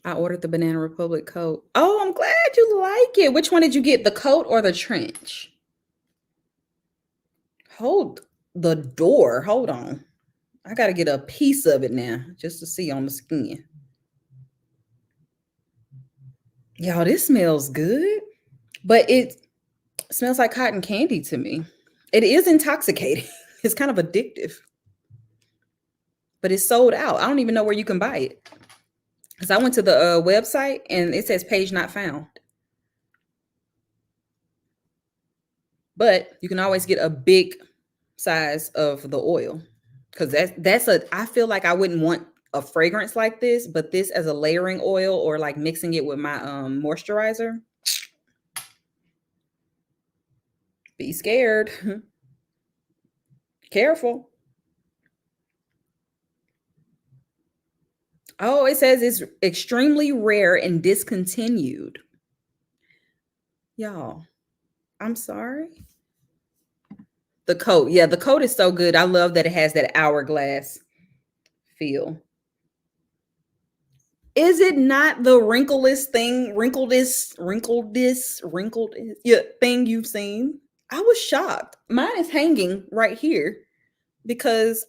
I ordered the Banana Republic coat. Oh, I'm glad you like it. Which one did you get? The coat or the trench? Hold the door. Hold on. I got to get a piece of it now just to see on the skin. Y'all, this smells good, but it smells like cotton candy to me. It is intoxicating. It's kind of addictive, but it's sold out. I don't even know where you can buy it because I went to the website and it says page not found. But you can always get a big size of the oil because I feel like I wouldn't want a fragrance like this, but this as a layering oil or like mixing it with my moisturizer. Be scared. Careful. Oh, it says it's extremely rare and discontinued. Y'all, I'm sorry. The coat. Yeah, the coat is so good. I love that it has that hourglass feel. Is it not the wrinkled yeah, thing you've seen? I was shocked. Mine is hanging right here because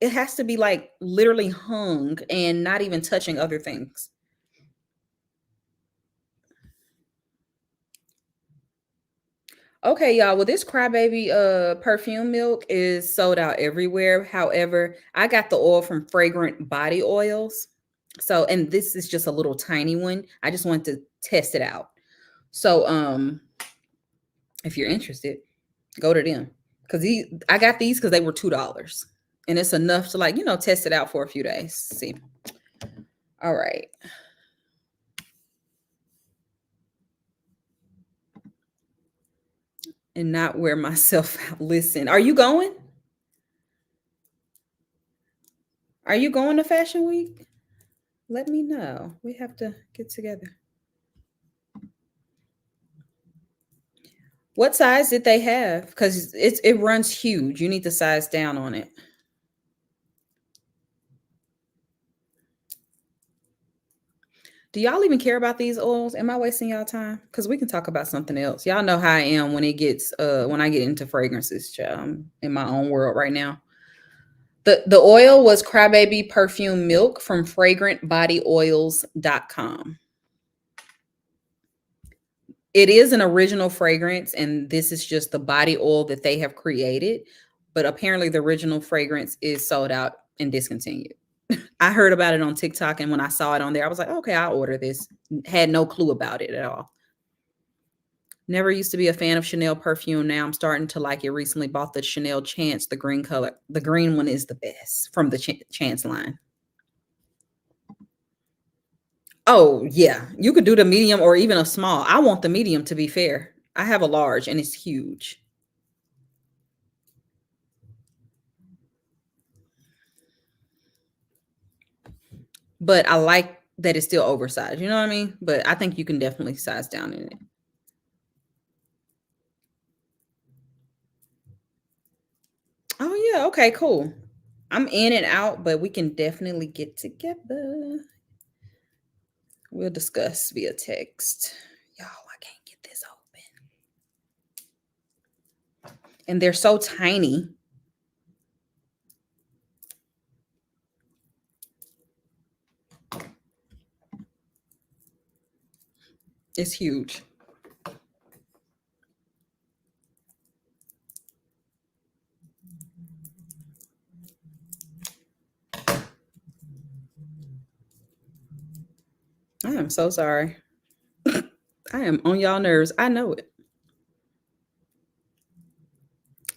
it has to be like literally hung and not even touching other things. Okay, y'all. Well, this crybaby perfume milk is sold out everywhere. However, I got the oil from Fragrant Body Oils. So, and this is just a little tiny one. I just wanted to test it out. So, if you're interested, go to them because I got these because they were $2, and it's enough to like test it out for a few days. See, all right. And not wear myself out. Listen, are you going? Are you going to Fashion Week? Let me know. We have to get together. What size did they have? Because it runs huge. You need to size down on it. Do y'all even care about these oils? Am I wasting y'all time? Because we can talk about something else. Y'all know how I am when when I get into fragrances. I'm in my own world right now. The oil was Crybaby Perfume Milk from fragrantbodyoils.com. It is an original fragrance, and this is just the body oil that they have created. But apparently, the original fragrance is sold out and discontinued. I heard about it on TikTok, and when I saw it on there, I was like, okay, I'll order this. Had no clue about it at all. Never used to be a fan of Chanel perfume. Now I'm starting to like it. Recently bought the Chanel Chance, the green color. The green one is the best from the Chance line. Oh, yeah. You could do the medium or even a small. I want the medium, to be fair. I have a large and it's huge. But I like that it's still oversized. You know what I mean? But I think you can definitely size down in it. Oh, yeah. Okay, cool. I'm in and out, but we can definitely get together. We'll discuss via text. Y'all, I can't get this open. And they're so tiny. It's huge. I am so sorry. I am on y'all nerves. I know it.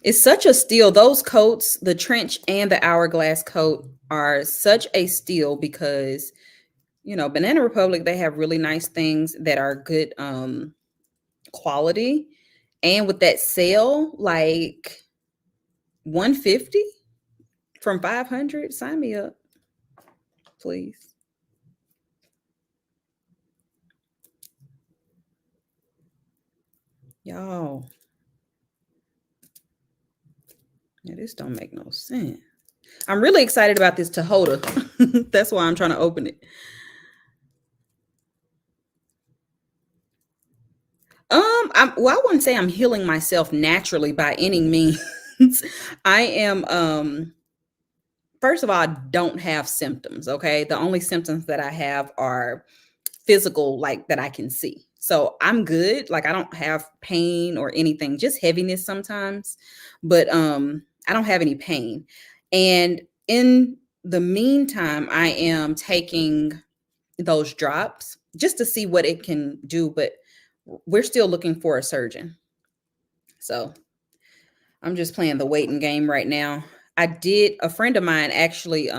It's such a steal. Those coats, the trench and the hourglass coat, are such a steal because Banana Republic, they have really nice things that are good quality. And with that sale, like 150 from 500, sign me up, please. Y'all. Yeah, this don't make no sense. I'm really excited about this Tahota. That's why I'm trying to open it. well, I wouldn't say I'm healing myself naturally by any means. I am first of all, I don't have symptoms, okay? The only symptoms that I have are physical, like that I can see. So I'm good. Like I don't have pain or anything, just heaviness sometimes, but I don't have any pain. And in the meantime, I am taking those drops just to see what it can do, but we're still looking for a surgeon. So I'm just playing the waiting game right now. A friend of mine actually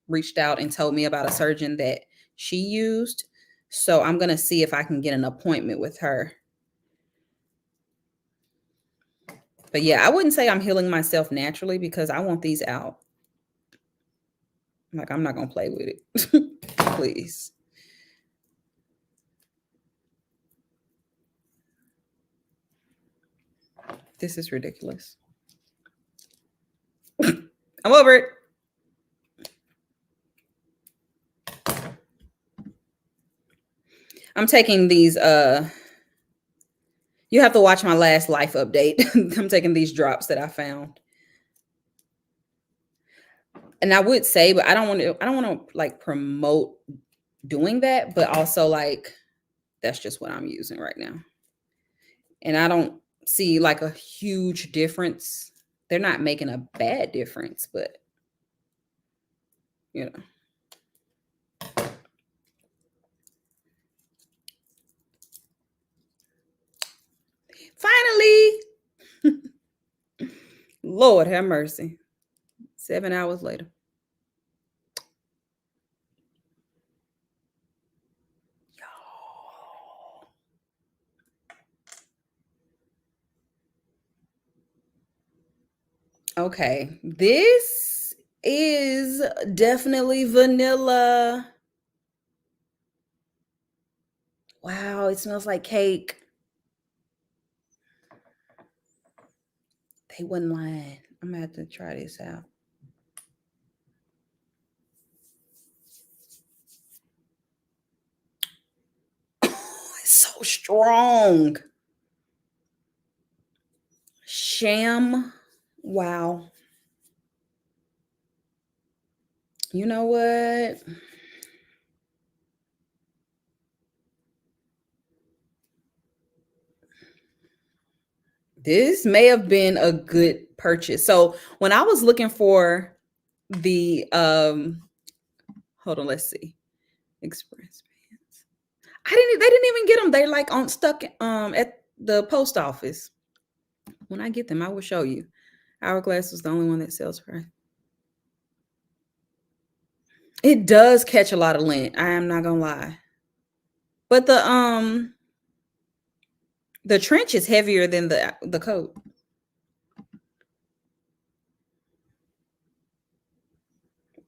reached out and told me about a surgeon that she used. So I'm going to see if I can get an appointment with her. But yeah, I wouldn't say I'm healing myself naturally because I want these out. Like I'm not going to play with it. Please. This is ridiculous. I'm over it. I'm taking these you have to watch my last life update. I'm taking these drops that I found. And I would say, but I don't want to like promote doing that, but also like that's just what I'm using right now. And I don't see like a huge difference. They're not making a bad difference, but you know. Finally. Lord have mercy. 7 hours later. Okay, this is definitely vanilla. Wow, it smells like cake. They wouldn't lying. I'm gonna have to try this out. It's so strong. Sham. Wow. You know what? This may have been a good purchase. So when I was looking for the hold on, let's see. Express pants. They didn't even get them. They're like on stuck at the post office. When I get them, I will show you. Hourglass was the only one that sells for. It does catch a lot of lint. I am not gonna lie. But the trench is heavier than the coat.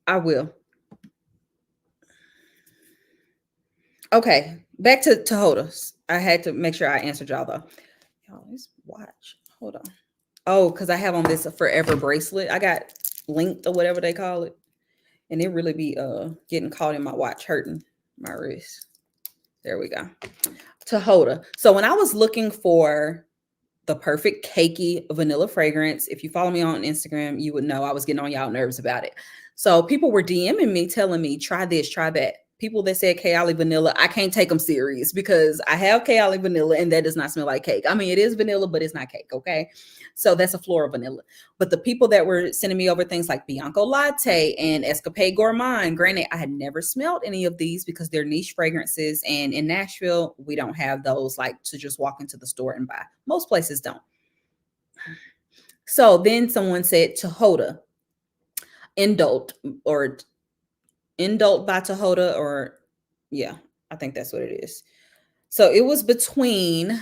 I will. Okay, back to Hoda's. I had to make sure I answered y'all though. Y'all, this watch. Hold on. Oh, because I have on this forever bracelet. I got linked or whatever they call it. And it really be getting caught in my watch, hurting my wrist. There we go. To Hoda. So when I was looking for the perfect cakey vanilla fragrance, if you follow me on Instagram, you would know I was getting on y'all nerves about it. So people were DMing me telling me, try this, try that. People that said Kayali vanilla, I can't take them serious because I have Kayali vanilla and that does not smell like cake. I mean, it is vanilla, but it's not cake. Okay. So that's a floral vanilla. But the people that were sending me over things like Bianco Latte and Escapade Gourmand, granted, I had never smelled any of these because they're niche fragrances. And in Nashville, we don't have those like to just walk into the store and buy. Most places don't. So then someone said Hoda, Indult or Indult by Hoda, or yeah, I think that's what it is. So it was between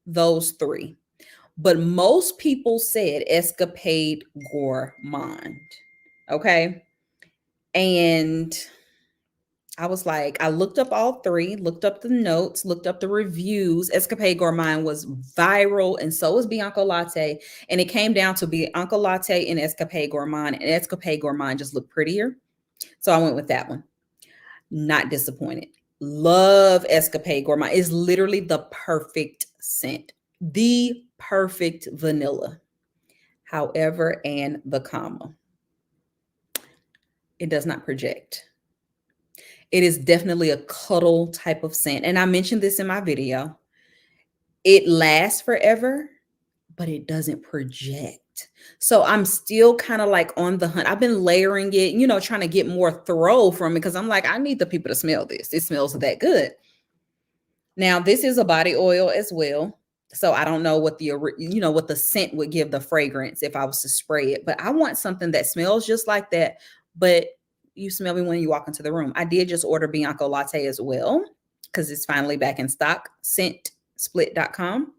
those three. But most people said Escapade Gourmand. Okay. And I was like, I looked up all three, looked up the notes, looked up the reviews. Escapade Gourmand was viral, and so was Bianco Latte. And it came down to Bianco Latte and Escapade Gourmand, and Escapade Gourmand just looked prettier. So I went with that one. Not disappointed. Love Escapade Gourmand. It's literally the perfect scent. The perfect vanilla. However, and the comma, it does not project. It is definitely a cuddle type of scent. And I mentioned this in my video. It lasts forever, but it doesn't project. So I'm still kind of like on the hunt. I've been layering it, trying to get more throw from it because I'm like, I need the people to smell this. It smells that good. Now, this is a body oil as well. So I don't know what what the scent would give the fragrance if I was to spray it, but I want something that smells just like that, but you smell me when you walk into the room. I did just order Bianco Latte as well because it's finally back in stock, scentsplit.com.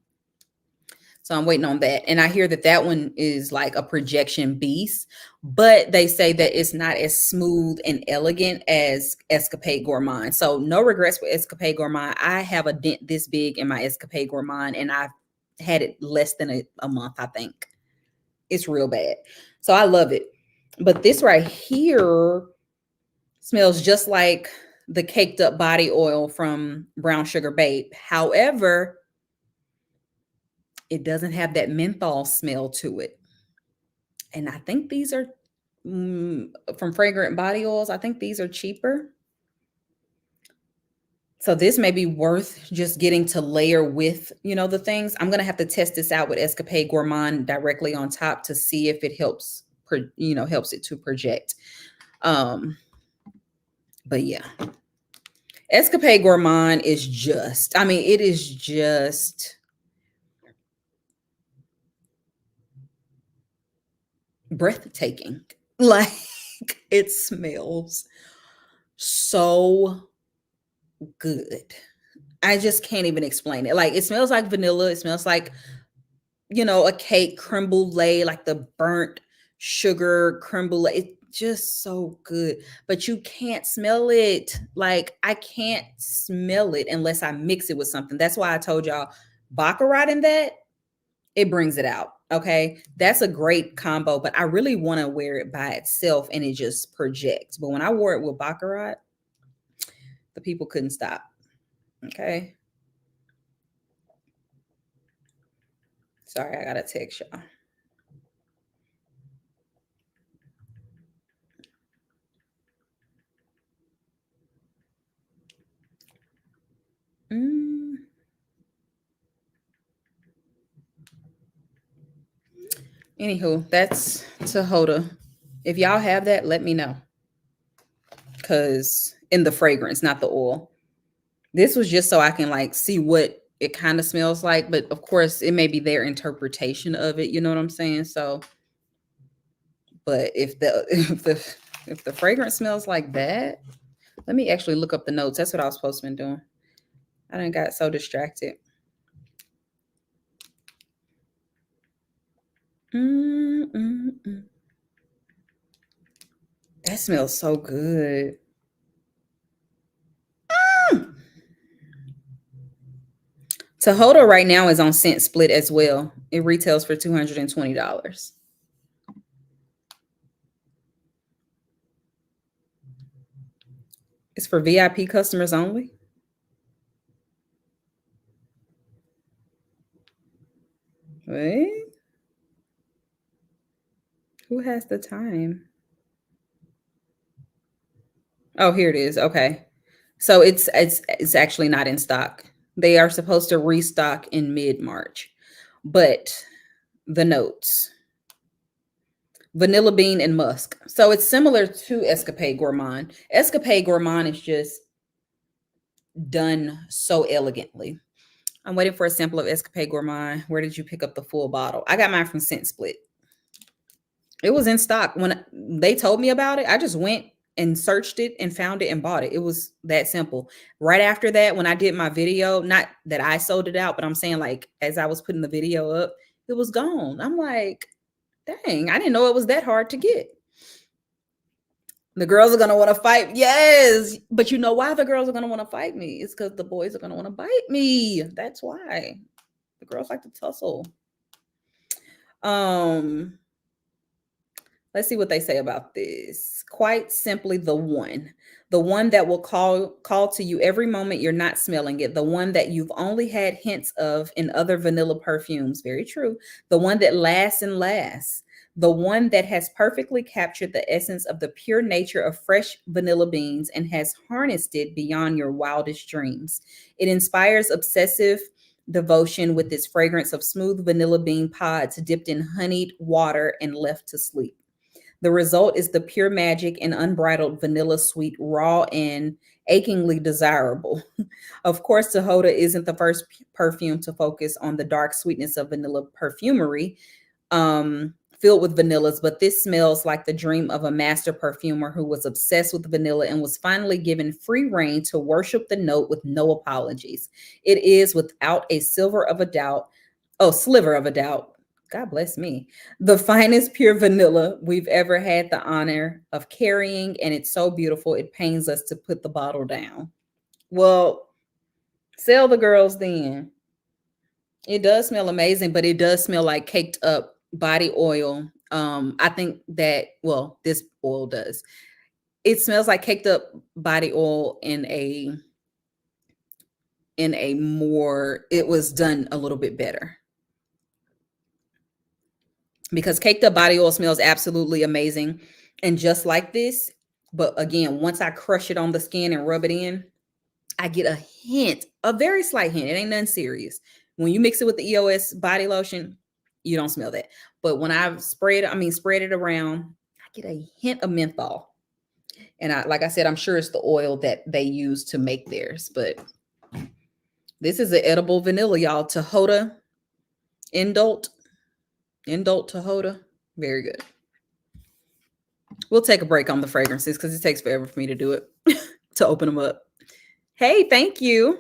So I'm waiting on that. And I hear that one is like a projection beast, but they say that it's not as smooth and elegant as Escapade Gourmand. So no regrets with Escapade Gourmand. I have a dent this big in my Escapade Gourmand and I've had it less than a month, I think. It's real bad. So I love it. But this right here smells just like the caked up body oil from Brown Sugar Babe. However, it doesn't have that menthol smell to it. And I think these are from Fragrant Body Oils. I think these are cheaper. So this may be worth just getting to layer with, the things. I'm going to have to test this out with Escapade Gourmand directly on top to see if it helps, helps it to project. But yeah, Escapade Gourmand is just, it is just breathtaking. Like it smells so good. I just can't even explain it. Like it smells like vanilla. It smells like, a cake creme brulee, like the burnt sugar creme brulee. It's just so good, but you can't smell it. Like I can't smell it unless I mix it with something. That's why I told y'all Baccarat in that, it brings it out. Okay. That's a great combo, but I really want to wear it by itself and it just projects. But when I wore it with Baccarat, the people couldn't stop. Okay. Sorry, I got to text y'all. Anywho, that's Tahoda. If y'all have that, let me know. Because in the fragrance, not the oil. This was just so I can like see what it kind of smells like. But of course, it may be their interpretation of it. You know what I'm saying? So, but if the fragrance smells like that, let me actually look up the notes. That's what I was supposed to be doing. I done got so distracted. That smells so good. Tahoda right now is on Scent Split as well. It retails for $220. It's for VIP customers only. Wait. Who has the time? Oh, here it is. Okay. So it's actually not in stock. They are supposed to restock in mid-March. But the notes. Vanilla bean and musk. So it's similar to Escapade Gourmand. Escapade Gourmand is just done so elegantly. I'm waiting for a sample of Escapade Gourmand. Where did you pick up the full bottle? I got mine from Scent Split. It was in stock. When they told me about it, I just went and searched it and found it and bought it. It was that simple. Right after that, when I did my video, not that I sold it out, but I'm saying like as I was putting the video up, it was gone. I'm like, dang, I didn't know it was that hard to get. The girls are going to want to fight. Yes. But you know why the girls are going to want to fight me? It's because the boys are going to want to bite me. That's why. The girls like to tussle. Let's see what they say about this. Quite simply, the one that will call to you every moment you're not smelling it, the one that you've only had hints of in other vanilla perfumes. Very true. The one that lasts and lasts. The one that has perfectly captured the essence of the pure nature of fresh vanilla beans and has harnessed it beyond your wildest dreams. It inspires obsessive devotion with its fragrance of smooth vanilla bean pods dipped in honeyed water and left to sleep. The result is the pure magic and unbridled vanilla sweet, raw and achingly desirable. Of course, Tahoda isn't the first perfume to focus on the dark sweetness of vanilla perfumery, filled with vanillas, but this smells like the dream of a master perfumer who was obsessed with vanilla and was finally given free reign to worship the note with no apologies. It is, without a sliver of a doubt, God bless me, the finest pure vanilla we've ever had the honor of carrying, and it's so beautiful it pains us to put the bottle down. Well, sell the girls then. It does smell amazing, but it does smell like caked up body oil. I think that, well, this oil does. It smells like caked up body oil in a more, it was done a little bit better. Because caked up body oil smells absolutely amazing and just like this. But again, once I crush it on the skin and rub it in, I get a hint, a very slight hint. It ain't nothing serious. When you mix it with the EOS body lotion, you don't smell that. But when I've spread it around, I get a hint of menthol. And like I said, I'm sure it's the oil that they use to make theirs. But this is an edible vanilla, y'all. Tahoda, Indult Tahoda. Very good. We'll take a break on the fragrances because it takes forever for me to do it, to open them up. Hey, thank you.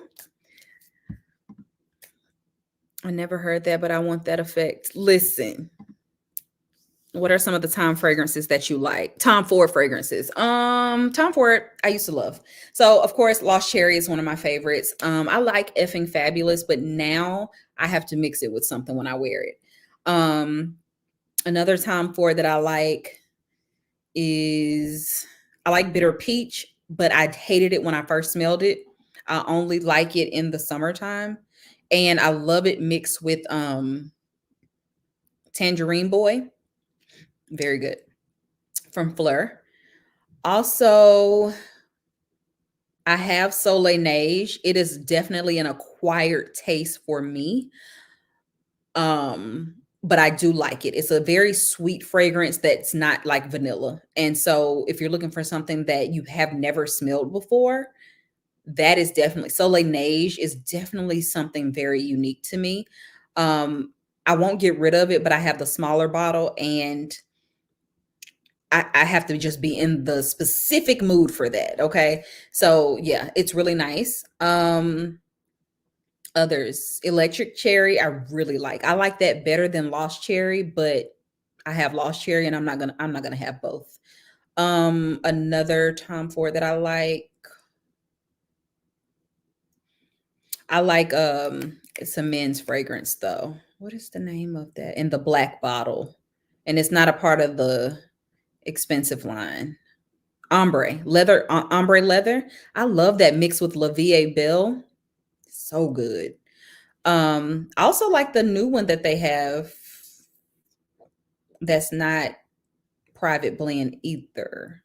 I never heard that, but I want that effect. Listen, what are some of the Tom fragrances that you like? Tom Ford fragrances. Tom Ford, I used to love. So of course, Lost Cherry is one of my favorites. I like Effing Fabulous, but now I have to mix it with something when I wear it. Another Tom Ford that I like is, I like Bitter Peach, but I hated it when I first smelled it. I only like it in the summertime. And I love it mixed with Tangerine Boy. Very good. From Fleur. Also, I have Soleil Neige. It is definitely an acquired taste for me. But I do like it. It's a very sweet fragrance that's not like vanilla. And so if you're looking for something that you have never smelled before, that is definitely, Soleil Neige is definitely something very unique to me. I won't get rid of it, but I have the smaller bottle and I have to just be in the specific mood for that. Okay. So yeah, it's really nice. Others, Electric Cherry, I really like. I like that better than Lost Cherry, but I have Lost Cherry and I'm not gonna have both. Another Tom Ford that I like it's a men's fragrance though. What is the name of that? In the black bottle. And it's not a part of the expensive line. Ombre leather. I love that mixed with La Vie Belle. So good. I also like the new one that they have that's not private blend either.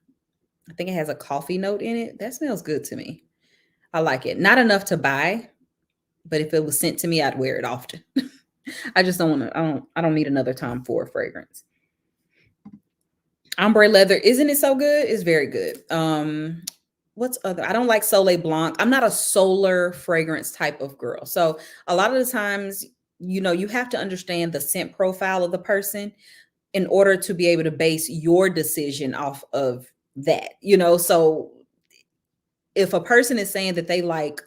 I think it has a coffee note in it. That smells good to me. I like it. Not enough to buy, but if it was sent to me, I'd wear it often. I just don't want to, I don't need another Tom Ford fragrance. Ombre leather, isn't it so good? It's very good. What's other? I don't like Soleil Blanc. I'm not a solar fragrance type of girl. So a lot of the times, you have to understand the scent profile of the person in order to be able to base your decision off of that. So if a person is saying that they like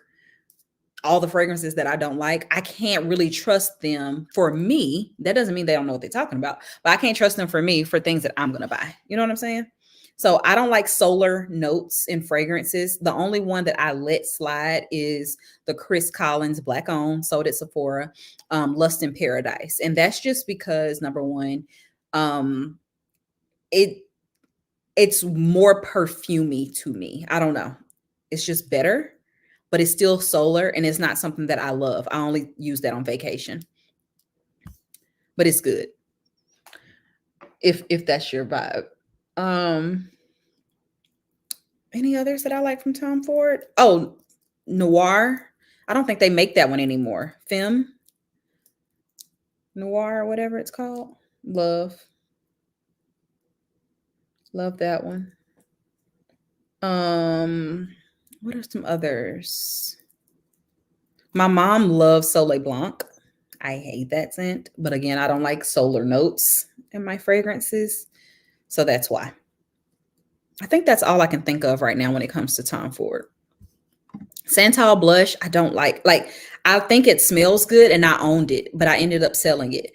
all the fragrances that I don't like, I can't really trust them for me. That doesn't mean they don't know what they're talking about, but I can't trust them for me for things that I'm going to buy. You know what I'm saying? So I don't like solar notes in fragrances. The only one that I let slide is the Chris Collins Black Owned, sold at Sephora, Lust in Paradise. And that's just because, number one, it it's more perfumey to me. I don't know. It's just better, but it's still solar and it's not something that I love. I only use that on vacation. But it's good if that's your vibe. Um any others that I like from Tom Ford? Oh, Noir. I don't think they make that one anymore. Femme Noir or whatever it's called. Love. Love that one. Um, what are some others? My mom loves Soleil Blanc. I hate that scent, but again, I don't like solar notes in my fragrances, so that's why. I think that's all I can think of right now when it comes to Tom Ford. Santal blush, I don't like. Like, I think it smells good and I owned it, but I ended up selling it.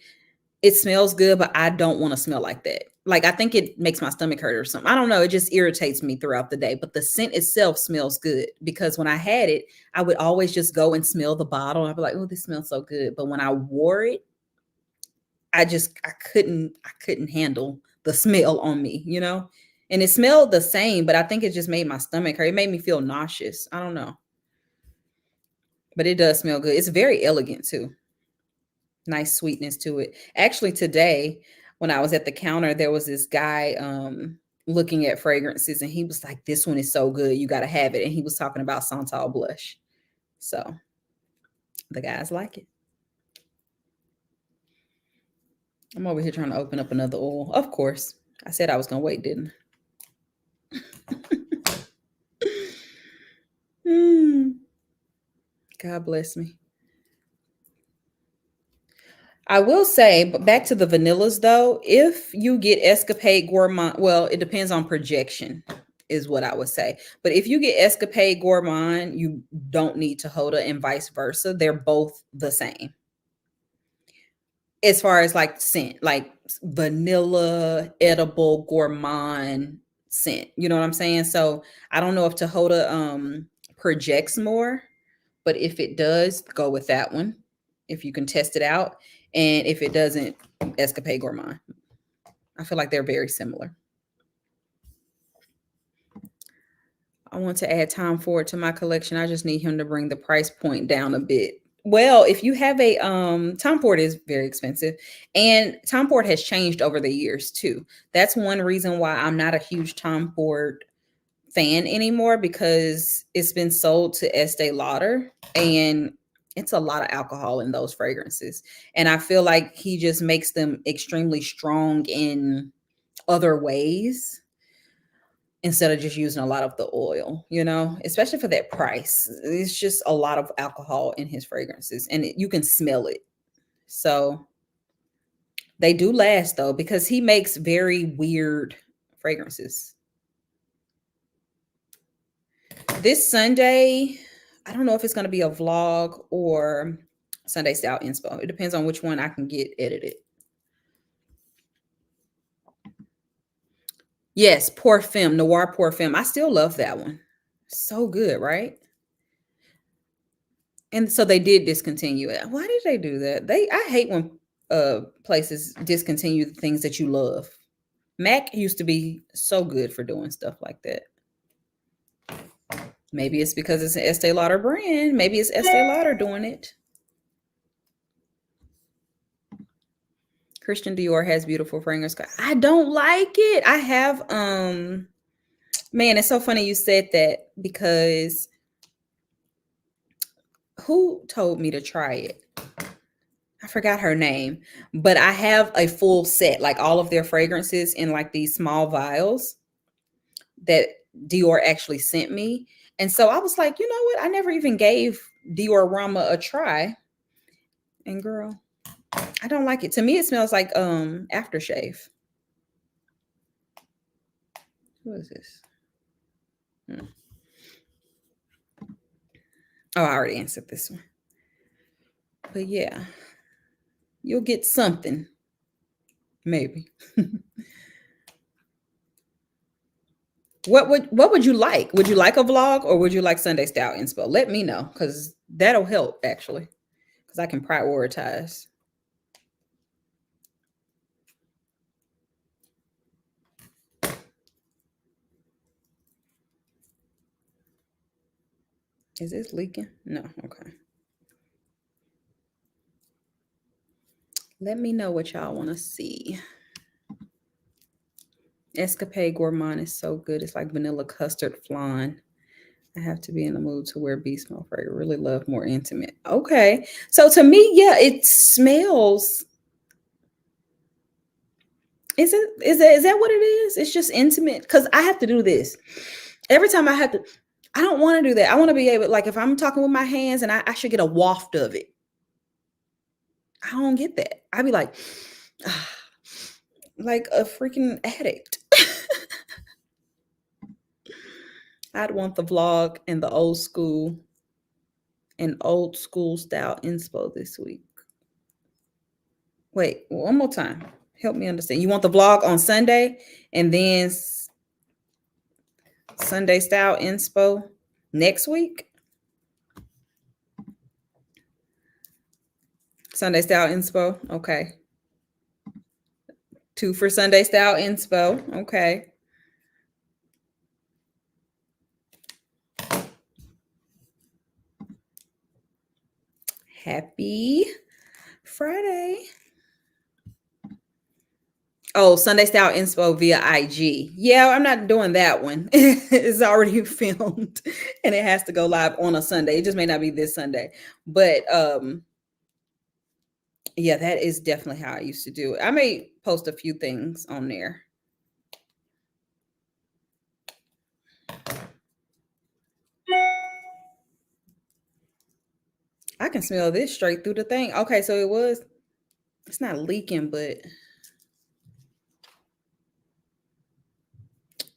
It smells good, but I don't want to smell like that. Like, I think it makes my stomach hurt or something. I don't know. It just irritates me throughout the day. But the scent itself smells good because when I had it, I would always just go and smell the bottle. I'd be like, oh, this smells so good. But when I wore it, I couldn't handle the smell on me, you know? And it smelled the same, but I think it just made my stomach hurt. It made me feel nauseous. I don't know. But it does smell good. It's very elegant too. Nice sweetness to it. Actually, today when I was at the counter, there was this guy looking at fragrances and he was like, this one is so good, you got to have it. And he was talking about Santal blush. So the guys like it. I'm over here trying to open up another oil. Of course. I said I was going to wait, didn't I? God bless me. I will say, but back to the vanillas though, if you get Escapade Gourmand, well, it depends on projection, is what I would say. But if you get Escapade Gourmand, you don't need Tahoda and vice versa. They're both the same. As far as like scent, like vanilla, edible, gourmand scent. You know what I'm saying? So I don't know if Tahoda projects more, but if it does, go with that one. If you can test it out. And if it doesn't, Escapade Gourmand. I feel like they're very similar. I want to add Tom Ford to my collection. I just need him to bring the price point down a bit. Well, if you have a Tom Ford is very expensive and Tom Ford has changed over the years too. That's one reason why I'm not a huge Tom Ford fan anymore because it's been sold to Estee Lauder and it's a lot of alcohol in those fragrances. And I feel like he just makes them extremely strong in other ways instead of just using a lot of the oil, you know, especially for that price. It's just a lot of alcohol in his fragrances and you can smell it. So they do last though, because he makes very weird fragrances. This Sunday, I don't know if it's going to be a vlog or Sunday Style Inspo. It depends on which one I can get edited. Yes, Pour Femme, Noir Pour Femme. I still love that one. So good, right? And so they did discontinue it. Why did they do that? I hate when places discontinue the things that you love. MAC used to be so good for doing stuff like that. Maybe it's because it's an Estee Lauder brand. Maybe it's Estee Lauder doing it. Christian Dior has beautiful fragrance. I don't like it. I have man, it's so funny you said that because who told me to try it? I forgot her name, but I have a full set, like all of their fragrances in like these small vials that Dior actually sent me. And so I was like, you know what? I never even gave Dior Rama a try. And girl, I don't like it. To me, it smells like aftershave. Who is this? Oh, I already answered this one. But yeah, you'll get something. Maybe. What would you like? Would you like a vlog or would you like Sunday Style Inspo? Let me know because that'll help actually. Because I can prioritize. Is this leaking? No. Okay. Let me know what y'all want to see. Escapade Gourmand is so good. It's like vanilla custard flan. I have to be in the mood to wear beast mode for I really love more intimate. Okay. So to me, yeah, it smells. Is that what it is? It's just intimate. Because I have to do this. Every time I have to, I don't want to do that. I want to be able, like if I'm talking with my hands and I should get a waft of it. I don't get that. I'd be like, like a freaking addict. I'd want the vlog and the old school style inspo this week. Wait, one more time. Help me understand. You want the vlog on Sunday and then Sunday style inspo next week? Sunday style inspo. Okay. 2 for Sunday style inspo. Okay. Happy Friday. Oh, Sunday style inspo via IG. Yeah, I'm not doing that one. It's already filmed and it has to go live on a Sunday. It just may not be this Sunday. But yeah, that is definitely how I used to do it. I may post a few things on there. I can smell this straight through the thing. Okay, so it's not leaking, but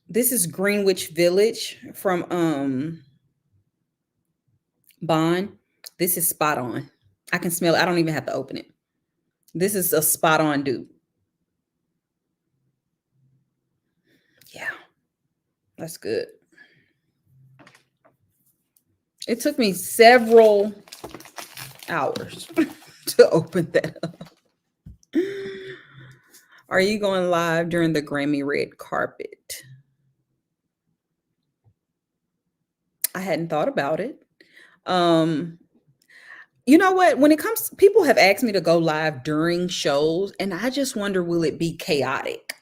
this is Greenwich Village from Bond. This is spot on. I can smell it. I don't even have to open it. This is a spot on dupe. Yeah, that's good. It took me several hours to open that up. Are you going live during the Grammy red carpet? I hadn't thought about it. You know what? When it comes, people have asked me to go live during shows, and I just wonder, will it be chaotic?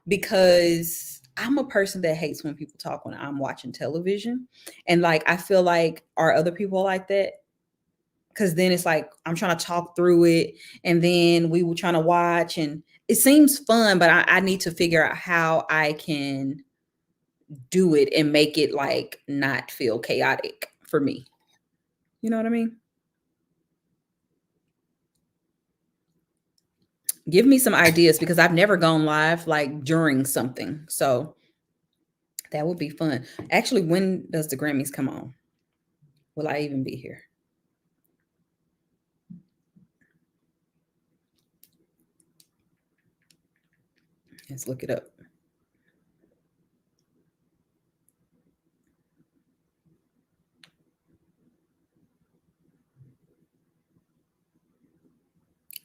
Because I'm a person that hates when people talk when I'm watching television. And like, I feel like, are other people like that? Because then it's like, I'm trying to talk through it, and then we were trying to watch, and it seems fun, but I need to figure out how I can do it and make it like not feel chaotic for me. You know what I mean? Give me some ideas because I've never gone live like during something. So that would be fun. Actually, when does the Grammys come on? Will I even be here? Let's look it up.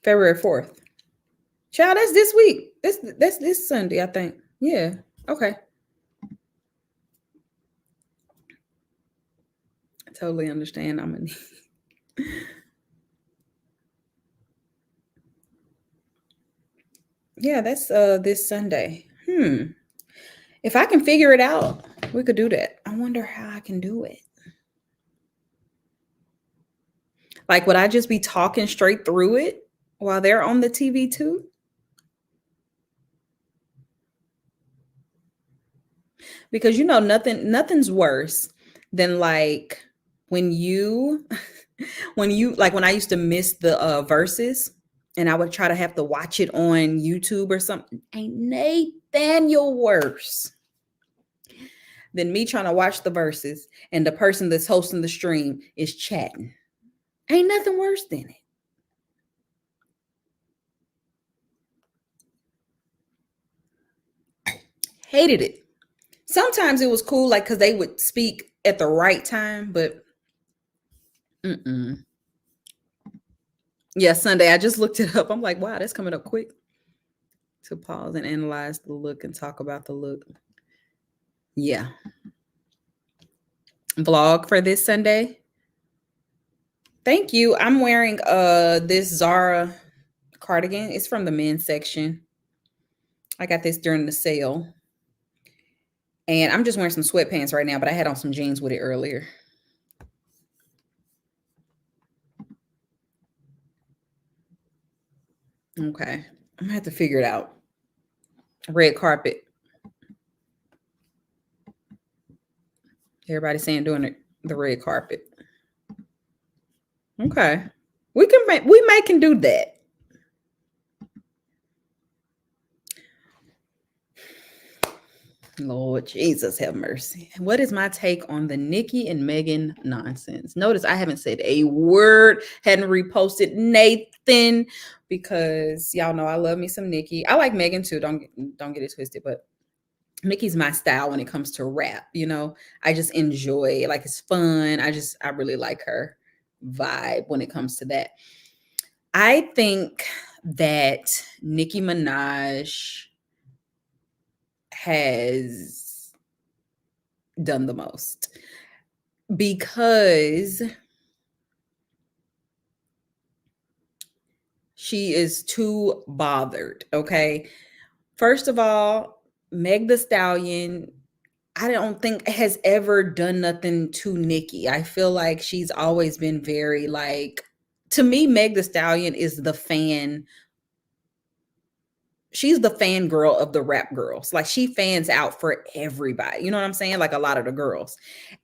February 4th. Child, that's this week. That's this Sunday, I think. Yeah. Okay. I totally understand. I'm gonna Yeah, that's this Sunday. If I can figure it out, we could do that. I wonder how I can do it. Like, would I just be talking straight through it while they're on the TV too? Because you know, nothing's worse than like when you when I used to miss the verses and I would try to have to watch it on YouTube or something. Ain't Nathaniel worse than me trying to watch the verses and the person that's hosting the stream is chatting. Ain't nothing worse than it. Hated it. Sometimes it was cool, like because they would speak at the right time, but yeah, Sunday. I just looked it up. I'm like, wow, that's coming up quick. To pause and analyze the look and talk about the look. Yeah. Vlog for this Sunday. Thank you. I'm wearing this Zara cardigan. It's from the men's section. I got this during the sale. And I'm just wearing some sweatpants right now, but I had on some jeans with it earlier. Okay. I'm gonna have to figure it out. Red carpet. Everybody saying doing it the red carpet. Okay. We can do that. Lord Jesus have mercy. What is my take on the Nicki and Megan nonsense? Notice I haven't said a word, hadn't reposted Nathan because y'all know I love me some Nicki. I like Megan too. Don't get it twisted, but Nicki's my style when it comes to rap. I just enjoy it. Like it's fun. I really like her vibe when it comes to that. I think that Nicki Minaj has done the most because she is too bothered. Okay. First of all, Meg the Stallion, I don't think has ever done nothing to Nicki. I feel like she's always been very like, to me, Meg the Stallion is the fan. She's the fangirl of the rap girls. Like she fans out for everybody. You know what I'm saying? Like a lot of the girls.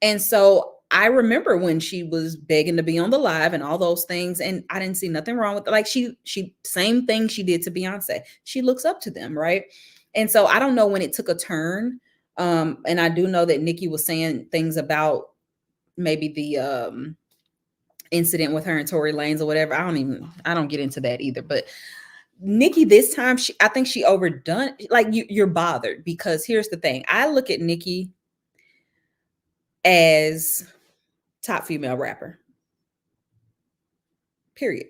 And so I remember when she was begging to be on the live and all those things, and I didn't see nothing wrong with it. Like she same thing she did to Beyonce. She looks up to them, right? And so I don't know when it took a turn. And I do know that Nicki was saying things about maybe the incident with her and Tory Lanez or whatever. I don't get into that either. But Nicki this time, I think she overdone. Like you're bothered because here's the thing. I look at Nicki as top female rapper. Period.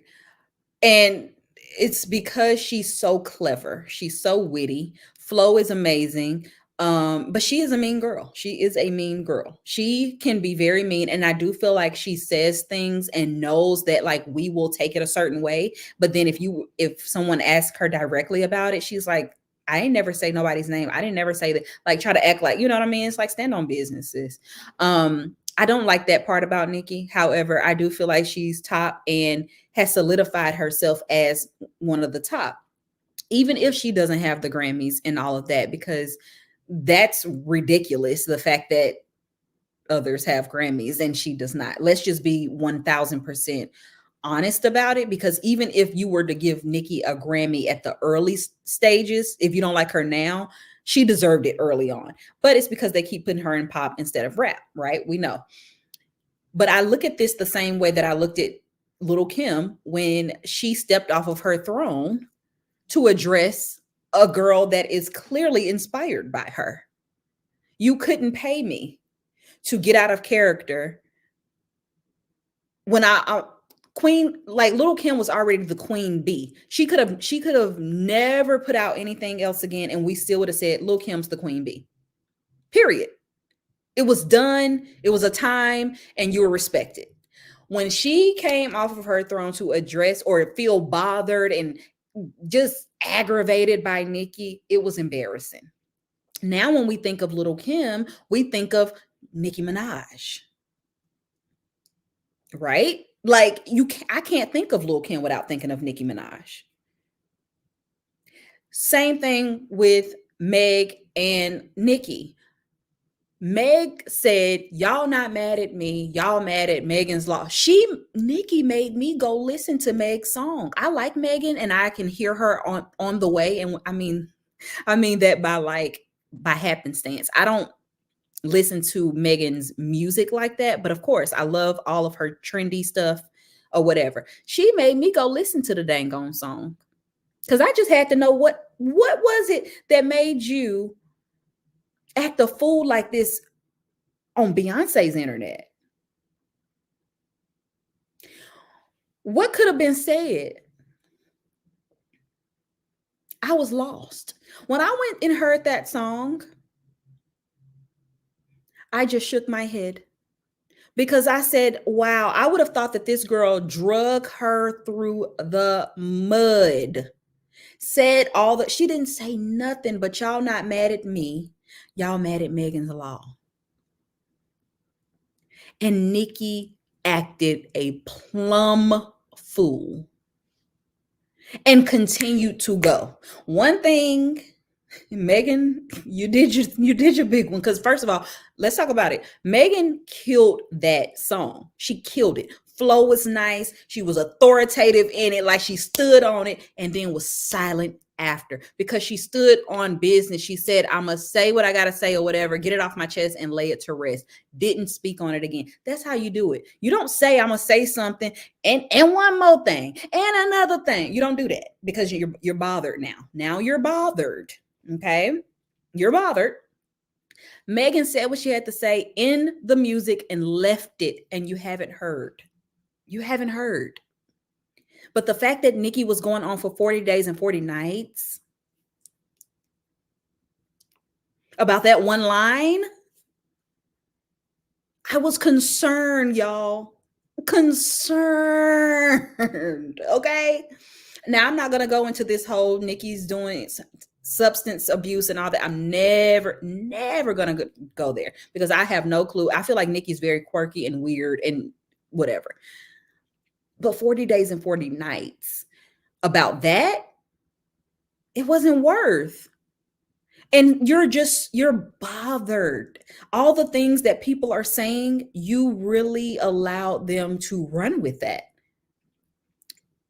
And it's because she's so clever. She's so witty. Flow is amazing. But she is a mean girl. She is a mean girl. She can be very mean. And I do feel like she says things and knows that like we will take it a certain way. But then if someone asks her directly about it, she's like, I ain't never say nobody's name. I didn't never say that, like try to act like, you know what I mean? It's like stand on businesses. I don't like that part about Nicki. However, I do feel like she's top and has solidified herself as one of the top, even if she doesn't have the Grammys and all of that, because that's ridiculous. The fact that others have Grammys and she does not. Let's just be 1000% honest about it, because even if you were to give Nicki a Grammy at the early stages, if you don't like her now, she deserved it early on. But it's because they keep putting her in pop instead of rap, right? We know. But I look at this the same way that I looked at Little Kim when she stepped off of her throne to address a girl that is clearly inspired by her. You couldn't pay me to get out of character when I Queen, like Little Kim was already the queen bee. She could have never put out anything else again, and we still would have said Little Kim's the queen bee. Period. It was done. It was a time, and you were respected. When she came off of her throne to address or feel bothered and just aggravated by Nicki, it was embarrassing. Now, when we think of Little Kim, we think of Nicki Minaj, right? Like I can't think of Lil Kim without thinking of Nicki Minaj. Same thing with Meg and Nicki. Meg said, y'all not mad at me. Y'all mad at Megan's Law. Nicki made me go listen to Meg's song. I like Megan and I can hear her on the way. And I mean that by happenstance. I don't listen to Megan's music like that, but of course I love all of her trendy stuff or whatever. She made me go listen to the dang on song because I just had to know what was it that made you act a fool like this on Beyonce's internet. What could have been said? I was lost. When I went and heard that song, I just shook my head because I said, wow, I would have thought that this girl drug her through the mud. Said all that. She didn't say nothing, but y'all not mad at me. Y'all mad at Megan's Law. And Nicki acted a plumb fool and continued to go. One thing, Megan, you did your big one. Because first of all, let's talk about it. Megan killed that song. She killed it. Flow was nice. She was authoritative in it, like she stood on it and then was silent after, because she stood on business. She said, I'm gonna say what I gotta say or whatever, get it off my chest and lay it to rest. Didn't speak on it again. That's how you do it. You don't say, I'm gonna say something and one more thing and another thing. You don't do that, because you're bothered now. Now you're bothered. Okay, you're bothered. Megan said what she had to say in the music and left it, and you haven't heard. You haven't heard. But the fact that Nicki was going on for 40 days and 40 nights about that one line, I was concerned, y'all. Concerned. Okay. Now, I'm not going to go into this whole Nicki's doing substance abuse and all that. I'm never going to go there, because I have no clue. I feel like Nicki's very quirky and weird and whatever. But 40 days and 40 nights about that, it wasn't worth. And you're bothered. All the things that people are saying, you really allowed them to run with that.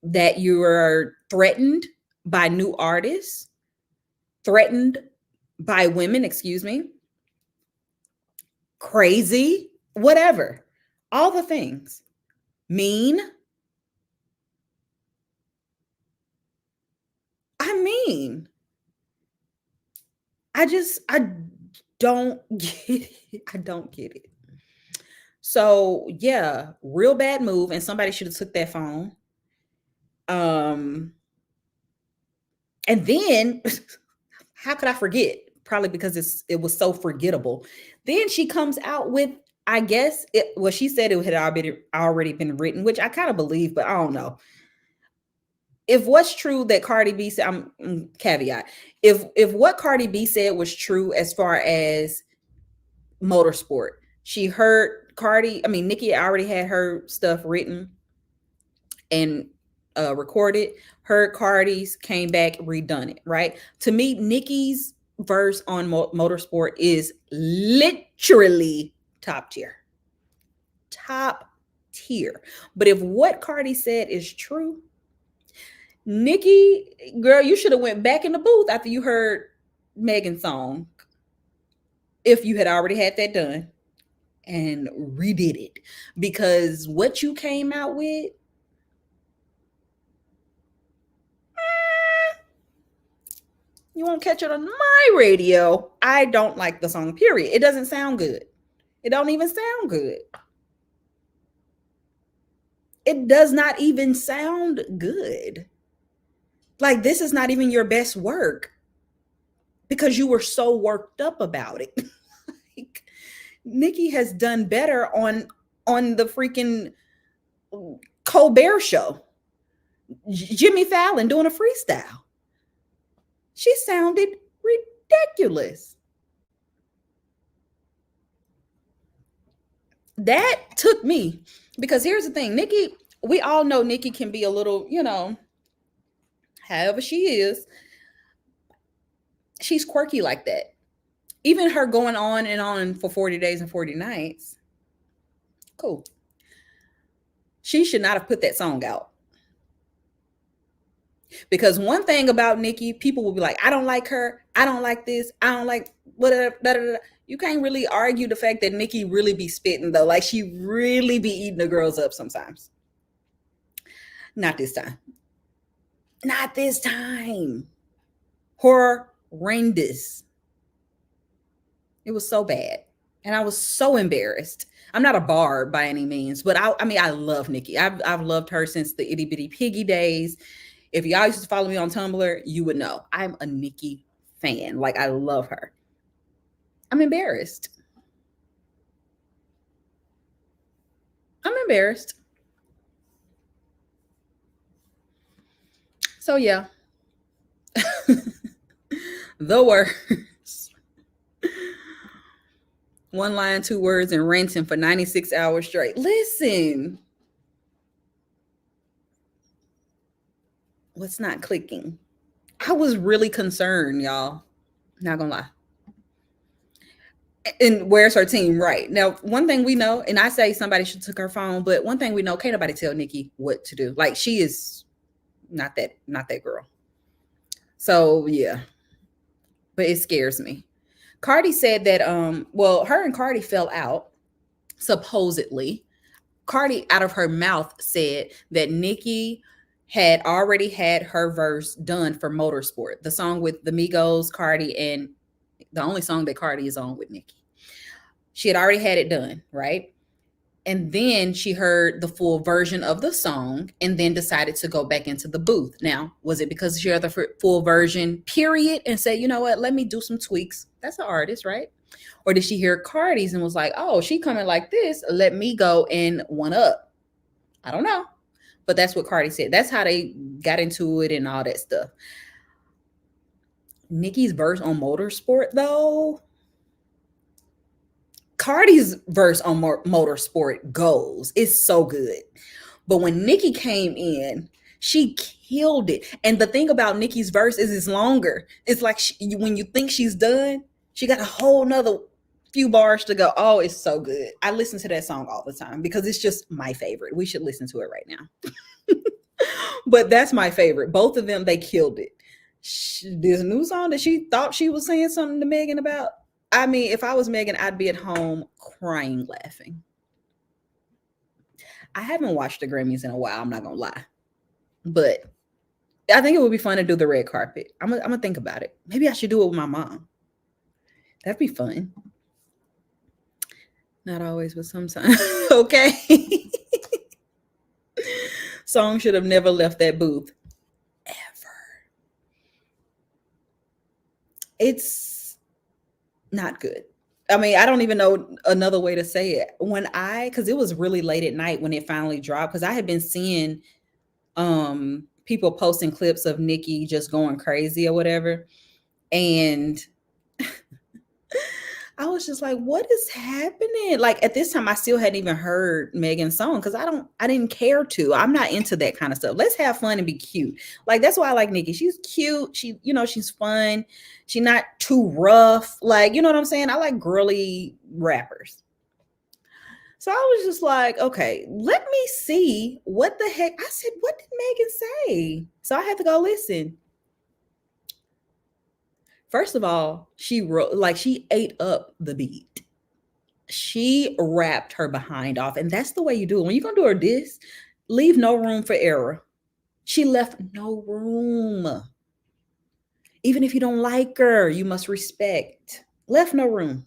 That you are threatened by new artists, threatened by women, excuse me, crazy, whatever, all the things, mean. I mean, I don't get it. I don't get it. So yeah, real bad move, and somebody should have took that phone. And then how could I forget? Probably because it was so forgettable. Then she comes out with, I guess she said it had already been written, which I kind of believe, but I don't know. If what's true that Cardi B said, caveat, if what Cardi B said was true as far as motorsport, she heard Nicki already had her stuff written and recorded, heard Cardi's, came back, redone it, right? To me, Nicki's verse on motorsport is literally top tier. Top tier. But if what Cardi said is true, Nicki, girl, you should have went back in the booth after you heard Megan's song, if you had already had that done, and redid it. Because what you came out with, you won't catch it on my radio. I don't like the song, period. It doesn't sound good. It don't even sound good. It does not even sound good. Like, this is not even your best work, because you were so worked up about it. Like, Nicki has done better on the freaking Colbert show. Jimmy Fallon doing a freestyle. She sounded ridiculous. That took me, because here's the thing, Nicki, we all know Nicki can be a little, however she is, she's quirky like that. Even her going on and on for 40 days and 40 nights, cool. She should not have put that song out. Because one thing about Nicki, people will be like, I don't like her, I don't like this, I don't like whatever. Da, da, da. You can't really argue the fact that Nicki really be spitting, though. Like, she really be eating the girls up sometimes. Not this time. Not this time. Horrendous. It was so bad. And I was so embarrassed. I'm not a barb by any means, but I love Nicki. I've loved her since the Itty Bitty Piggy days. If y'all used to follow me on Tumblr, you would know I'm a Nicki fan. Like, I love her. I'm embarrassed. I'm embarrassed. So yeah, the worst. One line, two words, and ranting for 96 hours straight. Listen, what's not clicking? I was really concerned, y'all. Not gonna lie. And where's her team? Right now, one thing we know, and I say somebody should took her phone, but one thing we know, can't nobody tell Nicki what to do. Like she is not that girl. So yeah, but it scares me. Cardi said that well, her and Cardi fell out supposedly. Cardi out of her mouth said that Nicki had already had her verse done for Motorsport, the song with the Migos, Cardi, and the only song that Cardi is on with Nicki. She had already had it done, right? And then she heard the full version of the song and then decided to go back into the booth. Now, was it because she heard the full version, period, and said, you know what, let me do some tweaks? That's an artist, right? Or did she hear Cardi's and was like, oh, she coming like this, let me go and one up? I don't know. But that's what Cardi said. That's how they got into it and all that stuff. Nicki's verse on Motorsport, though, Cardi's verse on Motorsport goes. It's so good. But when Nicki came in, she killed it. And the thing about Nicki's verse is it's longer. It's like when you think she's done, she got a whole nother few bars to go. Oh, it's so good. I listen to that song all the time because it's just my favorite. We should listen to it right now. But that's my favorite. Both of them, they killed it. This new song that she thought she was saying something to Megan about. I mean, if I was Megan, I'd be at home crying, laughing. I haven't watched the Grammys in a while, I'm not gonna lie. But I think it would be fun to do the red carpet. I'm gonna think about it. Maybe I should do it with my mom. That'd be fun. Not always, but sometimes. Okay. Song should have never left that booth. Ever. It's not good. I mean, I don't even know another way to say it. Because it was really late at night when it finally dropped, because I had been seeing people posting clips of Nicki just going crazy or whatever. And I was just like, what is happening? Like at this time, I still hadn't even heard Megan's song because I didn't care to. I'm not into that kind of stuff. Let's have fun and be cute. Like that's why I like Nicki. She's cute. She's fun. She's not too rough. Like, you know what I'm saying? I like girly rappers. So I was just like, okay, let me see what the heck. I said, what did Megan say? So I had to go listen. First of all, she ate up the beat. She rapped her behind off, and that's the way you do it. When you're gonna do her diss, leave no room for error. She left no room. Even if you don't like her, you must respect. Left no room.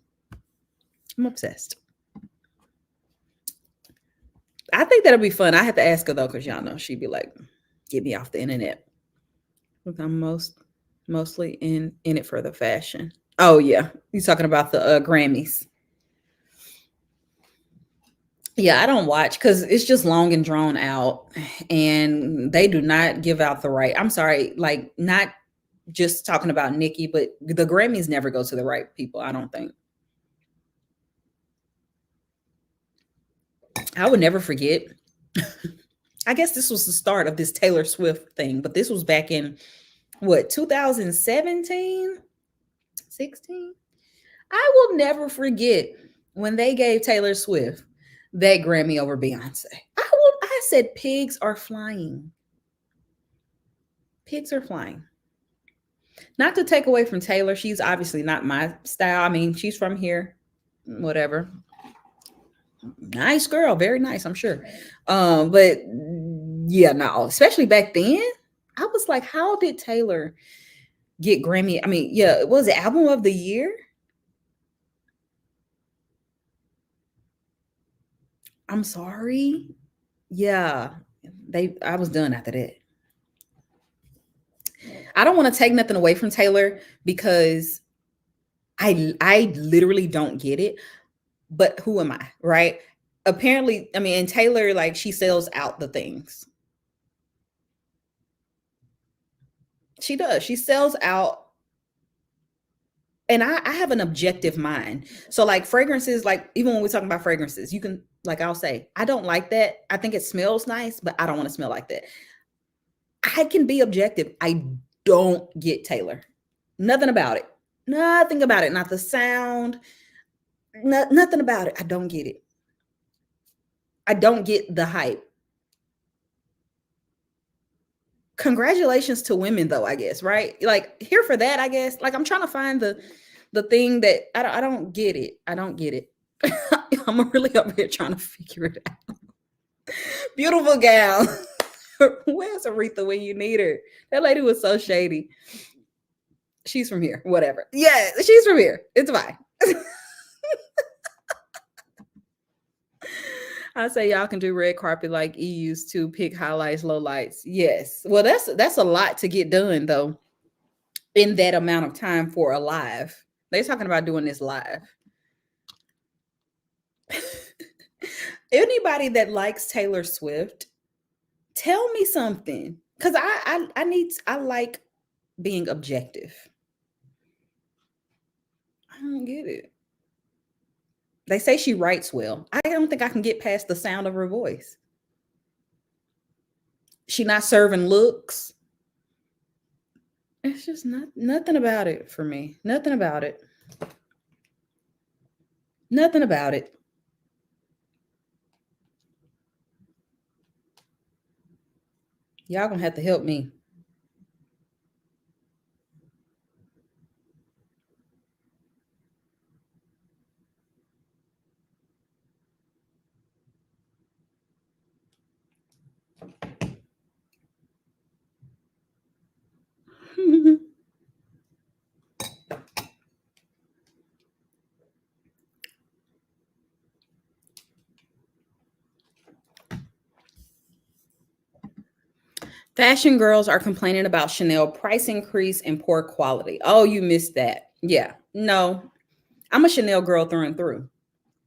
I'm obsessed. I think that'll be fun. I have to ask her though, because y'all know she'd be like, "Get me off the internet." Look, I'm mostly in it for the fashion. Oh yeah, you talking about the Grammys? Yeah, I don't watch because it's just long and drawn out, and they do not give out the right. I'm sorry, like not just talking about Nicki, but the Grammys never go to the right people. I don't think. I would never forget. I guess this was the start of this Taylor Swift thing, but this was back in what 2017, 16. I will never forget when they gave Taylor Swift that Grammy over Beyonce. I said pigs are flying. Pigs are flying. Not to take away from Taylor, she's obviously not my style. I mean, she's from here, whatever. Nice girl, very nice, I'm sure. But yeah, no, especially back then, I was like, how did Taylor get Grammy? I mean, yeah, it was album of the year. I'm sorry. Yeah, I was done after that. I don't want to take nothing away from Taylor because I literally don't get it. But who am I, right? apparently, I mean, and Taylor, like, she sells out the things. She does. She sells out. And I have an objective mind. So like fragrances, like even when we're talking about fragrances, you can, like, I'll say, I don't like that. I think it smells nice, but I don't want to smell like that. I can be objective. I don't get Taylor. Nothing about it. Nothing about it. Not the sound. Nothing about it. I don't get it. I don't get the hype. Congratulations to women though, I guess, right? Like, here for that, I guess. Like, I'm trying to find the thing that I don't get it. I don't get it. I'm really up here trying to figure it out. Beautiful gal. Where's Aretha when you need her? That lady was so shady. She's from here. Whatever. Yeah, she's from here. It's fine. I say y'all can do red carpet like E used to, pick highlights, lowlights. Yes. Well, that's a lot to get done though, in that amount of time for a live. They're talking about doing this live. Anybody that likes Taylor Swift, tell me something. Cause I like being objective. I don't get it. They say she writes well. I don't think I can get past the sound of her voice. She not serving looks. It's just nothing about it for me. Nothing about it. Nothing about it. Y'all gonna have to help me. Fashion girls are complaining about Chanel price increase and poor quality. Oh, you missed that. Yeah. No, I'm a Chanel girl through and through.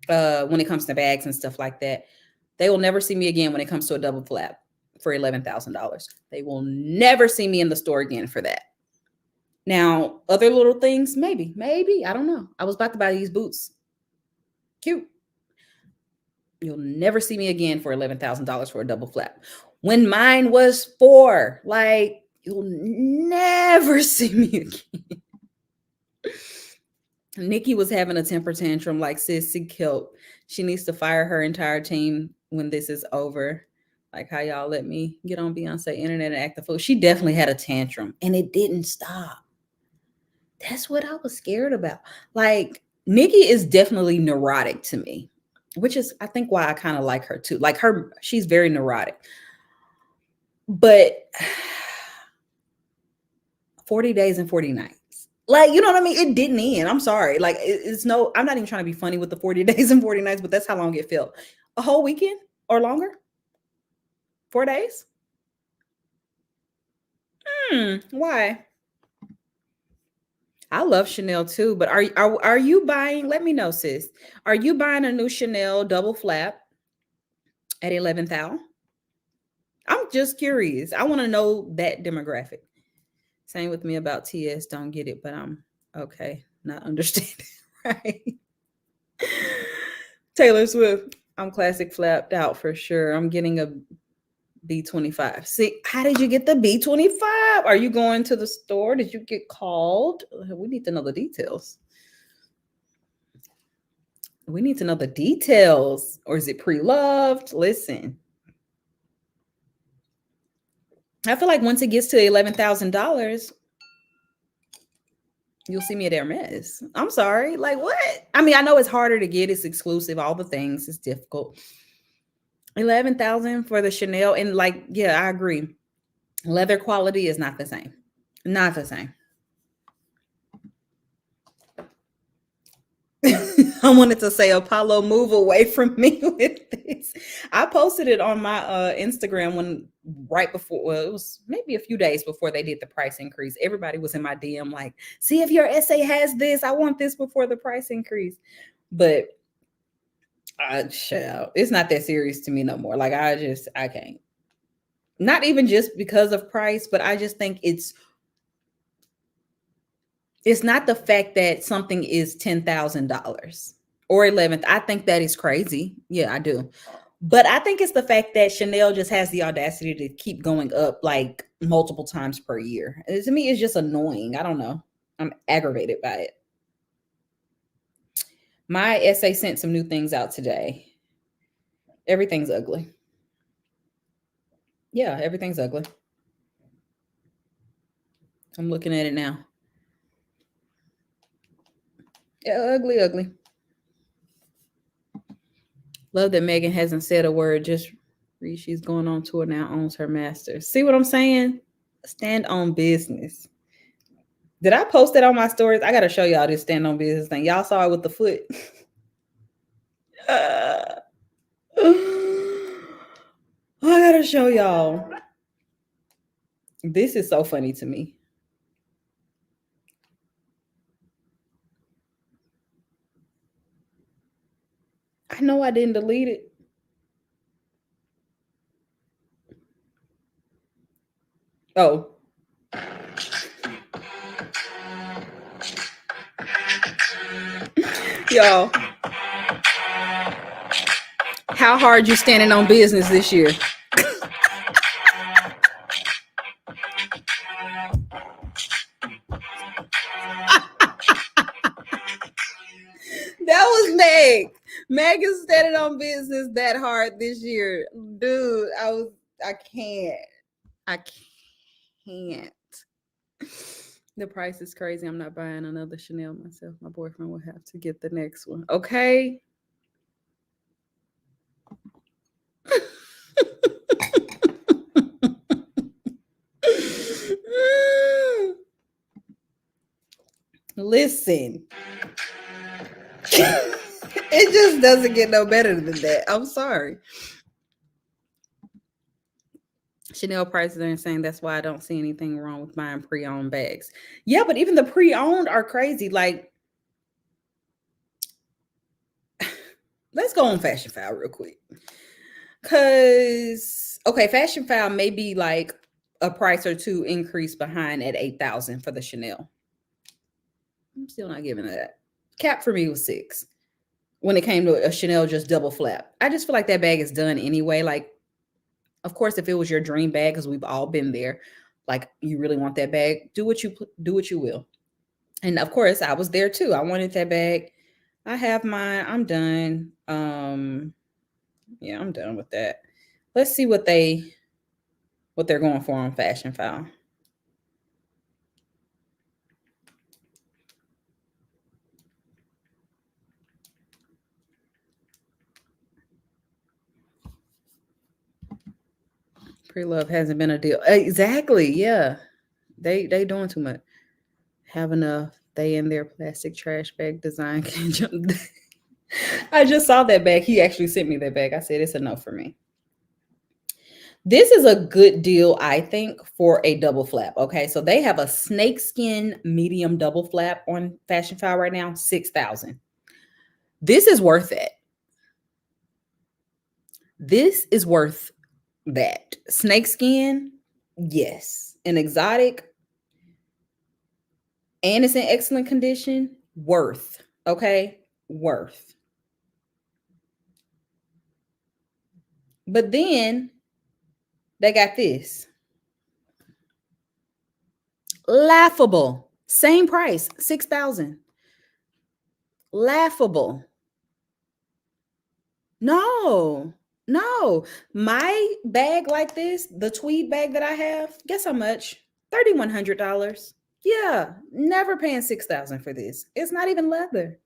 When it comes to bags and stuff like that, they will never see me again when it comes to a double flap for $11,000. They will never see me in the store again for that. Now, other little things, maybe, I don't know. I was about to buy these boots. Cute. You'll never see me again for $11,000 for a double flap. When mine was 4, like, you'll never see me again. Nicki was having a temper tantrum like, sis, seek help. She needs to fire her entire team when this is over. Like how y'all let me get on Beyonce internet and act a fool. She definitely had a tantrum and it didn't stop. That's what I was scared about. Like, Nicki is definitely neurotic to me, which is, I think, why I kind of like her too. Like her, she's very neurotic. But 40 days and 40 nights. Like, you know what I mean? It didn't end. I'm sorry. Like, it's no, I'm not even trying to be funny with the 40 days and 40 nights, but that's how long it felt. A whole weekend or longer? 4 days? Why? I love Chanel too, but are you buying? Let me know, sis. Are you buying a new Chanel double flap at 11,000? I'm just curious. I want to know that demographic. Same with me about TS. Don't get it, but I'm okay. Not understanding, right? Taylor Swift. I'm classic flapped out for sure. I'm getting a B25. See, how did you get the B25? Are you going to the store? Did you get called? We need to know the details. We need to know the details. Or is it pre-loved? Listen. I feel like once it gets to $11,000, you'll see me at Hermes. I'm sorry. Like, what? I mean, I know it's harder to get. It's exclusive. All the things. It's difficult. 11,000 for the Chanel. And like, yeah, I agree. Leather quality is not the same. Not the same. I wanted to say, Apollo, move away from me with this. I posted it on my Instagram when right before, well, it was maybe a few days before they did the price increase. Everybody was in my DM like, see if your essay has this. I want this before the price increase. But Child, it's not that serious to me no more. Like I can't. Not even just because of price, but I just think it's not the fact that something is $10,000 or 11th. I think that is crazy. Yeah, I do. But I think it's the fact that Chanel just has the audacity to keep going up like multiple times per year. And to me, it's just annoying. I don't know. I'm aggravated by it. My essay sent some new things out today. Everything's ugly. Yeah, everything's ugly. I'm looking at it now. Yeah, ugly, ugly. Love that Megan hasn't said a word. Just read, she's going on tour now, owns her masters. See what I'm saying? Stand on business. Did I post it on my stories? I gotta show y'all this stand on business thing. Y'all saw it with the foot. I gotta show y'all. This is so funny to me. I know I didn't delete it. Oh. Y'all. How hard you standing on business this year? That was Meg. Meg is standing on business that hard this year. Dude, I can't. I can't. The price is crazy. I'm not buying another Chanel myself. My boyfriend will have to get the next one. Okay. Listen. It just doesn't get no better than that. I'm sorry. Chanel prices are insane. That's why I don't see anything wrong with buying pre-owned bags. Yeah, but even the pre-owned are crazy. Like, let's go on Fashion File real quick. Cause okay, Fashion File may be like a price or two increase behind at 8,000 for the Chanel. I'm still not giving that. Cap for me was 6 when it came to a Chanel just double flap. I just feel like that bag is done anyway. Like, of course, if it was your dream bag, because we've all been there, like you really want that bag, do what you will. And of course, I was there too. I wanted that bag. I have mine. I'm done. Yeah, I'm done with that. Let's see what they're going for on Fashion File. Pre-love hasn't been a deal. Exactly. Yeah. They doing too much. Have enough. They in their plastic trash bag design. I just saw that bag. He actually sent me that bag. I said it's enough for me. This is a good deal, I think, for a double flap. Okay, so they have a snakeskin medium double flap on Fashion File right now, 6,000. This is worth it. This is worth that. Snakeskin, yes. An exotic, and it's in excellent condition. Worth. Okay, worth. But then they got this. Laughable. Same price, 6,000. Laughable. No. My bag like this, the tweed bag that I have, guess how much? $3,100. Yeah, never paying 6,000 for this. It's not even leather.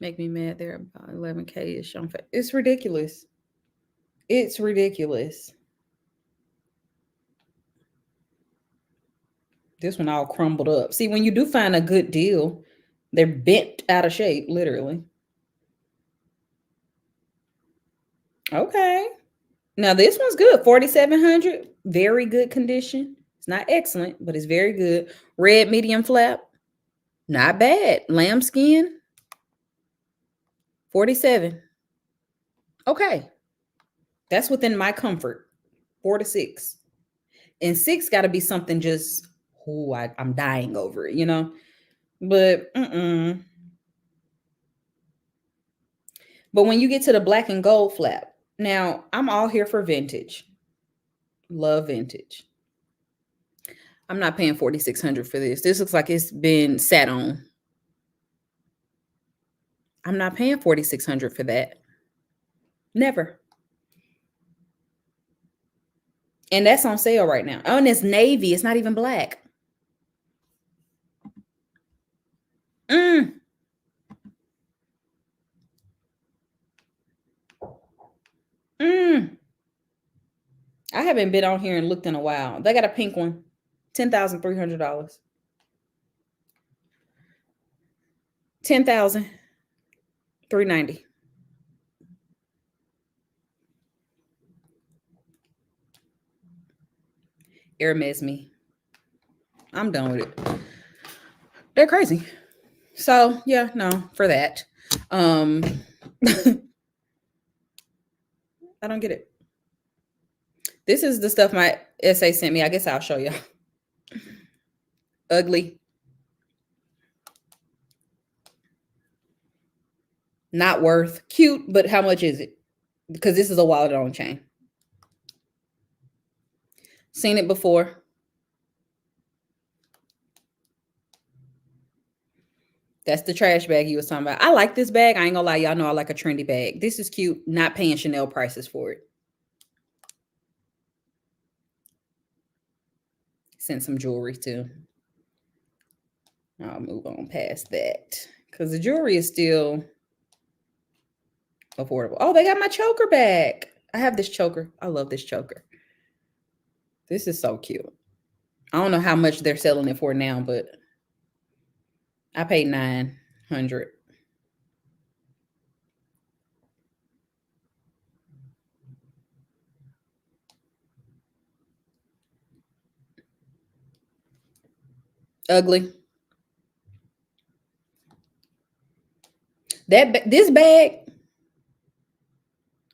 Make me mad. They're about 11K ish on. It's ridiculous. It's ridiculous. This one all crumbled up. See, when you do find a good deal, they're bent out of shape, literally. Okay. Now this one's good. 4,700. Very good condition. It's not excellent, but it's very good. Red medium flap. Not bad. Lambskin. 47. Okay. That's within my comfort. 4 to 6. And 6 got to be something just, I'm dying over it, you know? But, But when you get to the black and gold flap, now I'm all here for vintage. Love vintage. I'm not paying 4,600 for this. This looks like it's been sat on. I'm not paying 4,600 for that. Never. And that's on sale right now. Oh, and it's navy. It's not even black. I haven't been on here and looked in a while. They got a pink one. $10,300. 10,390. Hermes me. I'm done with it. They're crazy. So yeah, no, for that. I don't get it. This is the stuff my SA sent me. I guess I'll show you. Ugly. Not worth. Cute, but how much is it? Because this is a wallet on chain. Seen it before. That's the trash bag you was talking about. I like this bag. I ain't gonna lie. Y'all know I like a trendy bag. This is cute. Not paying Chanel prices for it. Sent some jewelry too. I'll move on past that. Because the jewelry is still affordable. Oh, they got my choker back. I have this choker. I love this choker. This is so cute. I don't know how much they're selling it for now, but I paid $900. Ugly. This bag,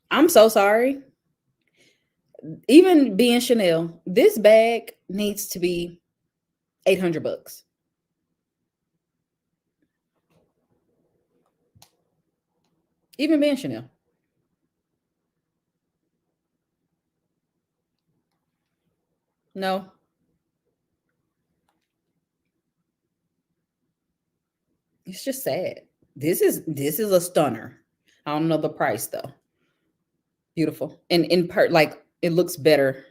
I'm so sorry. Even being Chanel, this bag needs to be $800. Even being Chanel. No. It's just sad. This is a stunner. I don't know the price though. Beautiful. And in part, like it looks better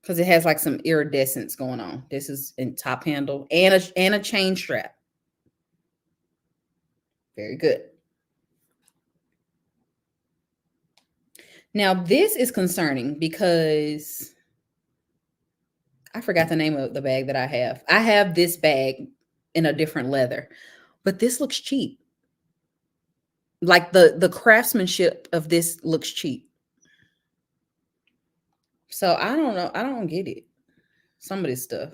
because it has like some iridescence going on. This is in top handle and a chain strap. Very good. Now this is concerning because I forgot the name of the bag that I have. I have this bag in a different leather, but this looks cheap. Like the craftsmanship of this looks cheap. So I don't know. I don't get it. Some of this stuff.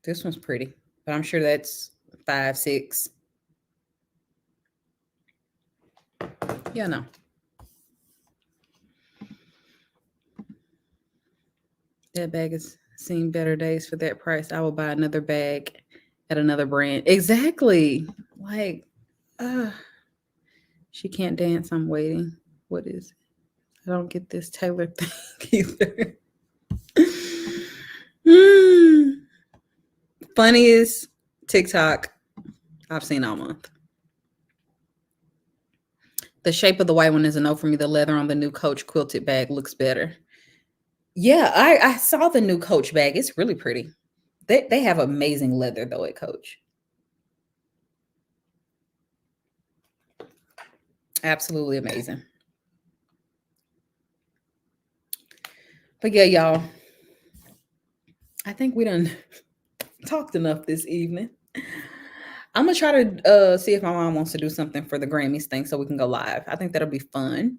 This one's pretty, but I'm sure that's 5, 6. Yeah, no. That bag has seen better days for that price. I will buy another bag at another brand. Exactly. Like, she can't dance. I'm waiting. What is it? I don't get this Taylor thing either. Funniest TikTok I've seen all month. The shape of the white one is a no for me. The leather on the new Coach quilted bag looks better. Yeah, I saw the new Coach bag. It's really pretty. They have amazing leather though at Coach. Absolutely amazing. But yeah, y'all, I think we done talked enough this evening. I'm gonna try to see if my mom wants to do something for the Grammys thing so we can go live. I think that'll be fun.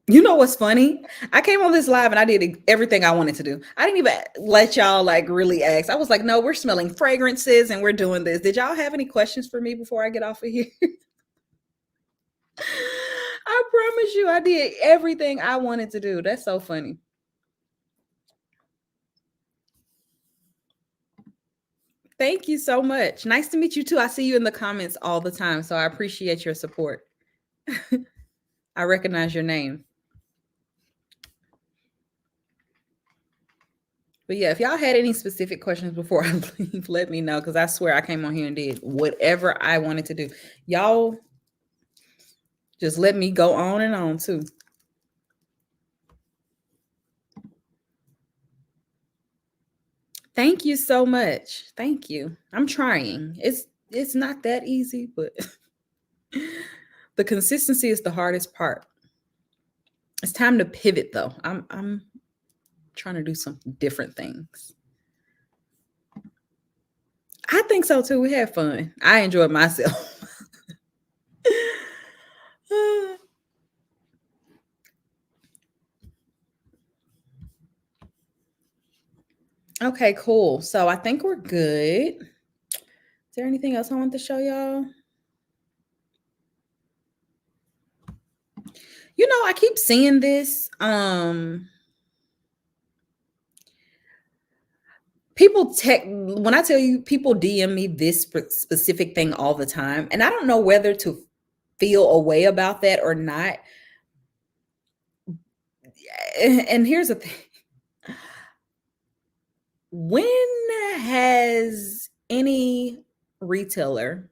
You know what's funny? I came on this live and I did everything I wanted to do. I didn't even let y'all like really ask. I was like, no, we're smelling fragrances and we're doing this. Did y'all have any questions for me before I get off of here? I promise you, I did everything I wanted to do. That's so funny. Thank you so much. Nice to meet you too. I see you in the comments all the time, so I appreciate your support. I recognize your name. But yeah, if y'all had any specific questions before I leave, let me know, because I swear I came on here and did whatever I wanted to do. Y'all just let me go on and on too. Thank you so much. Thank you. I'm trying. It's not that easy, but the consistency is the hardest part. It's time to pivot though. I'm trying to do some different things. I think so too. We had fun. I enjoyed myself. Okay, cool. So I think we're good. Is there anything else I want to show y'all? You know, I keep seeing this. People when I tell you, people DM me this specific thing all the time, and I don't know whether to feel a way about that or not. And here's the thing. When has any retailer,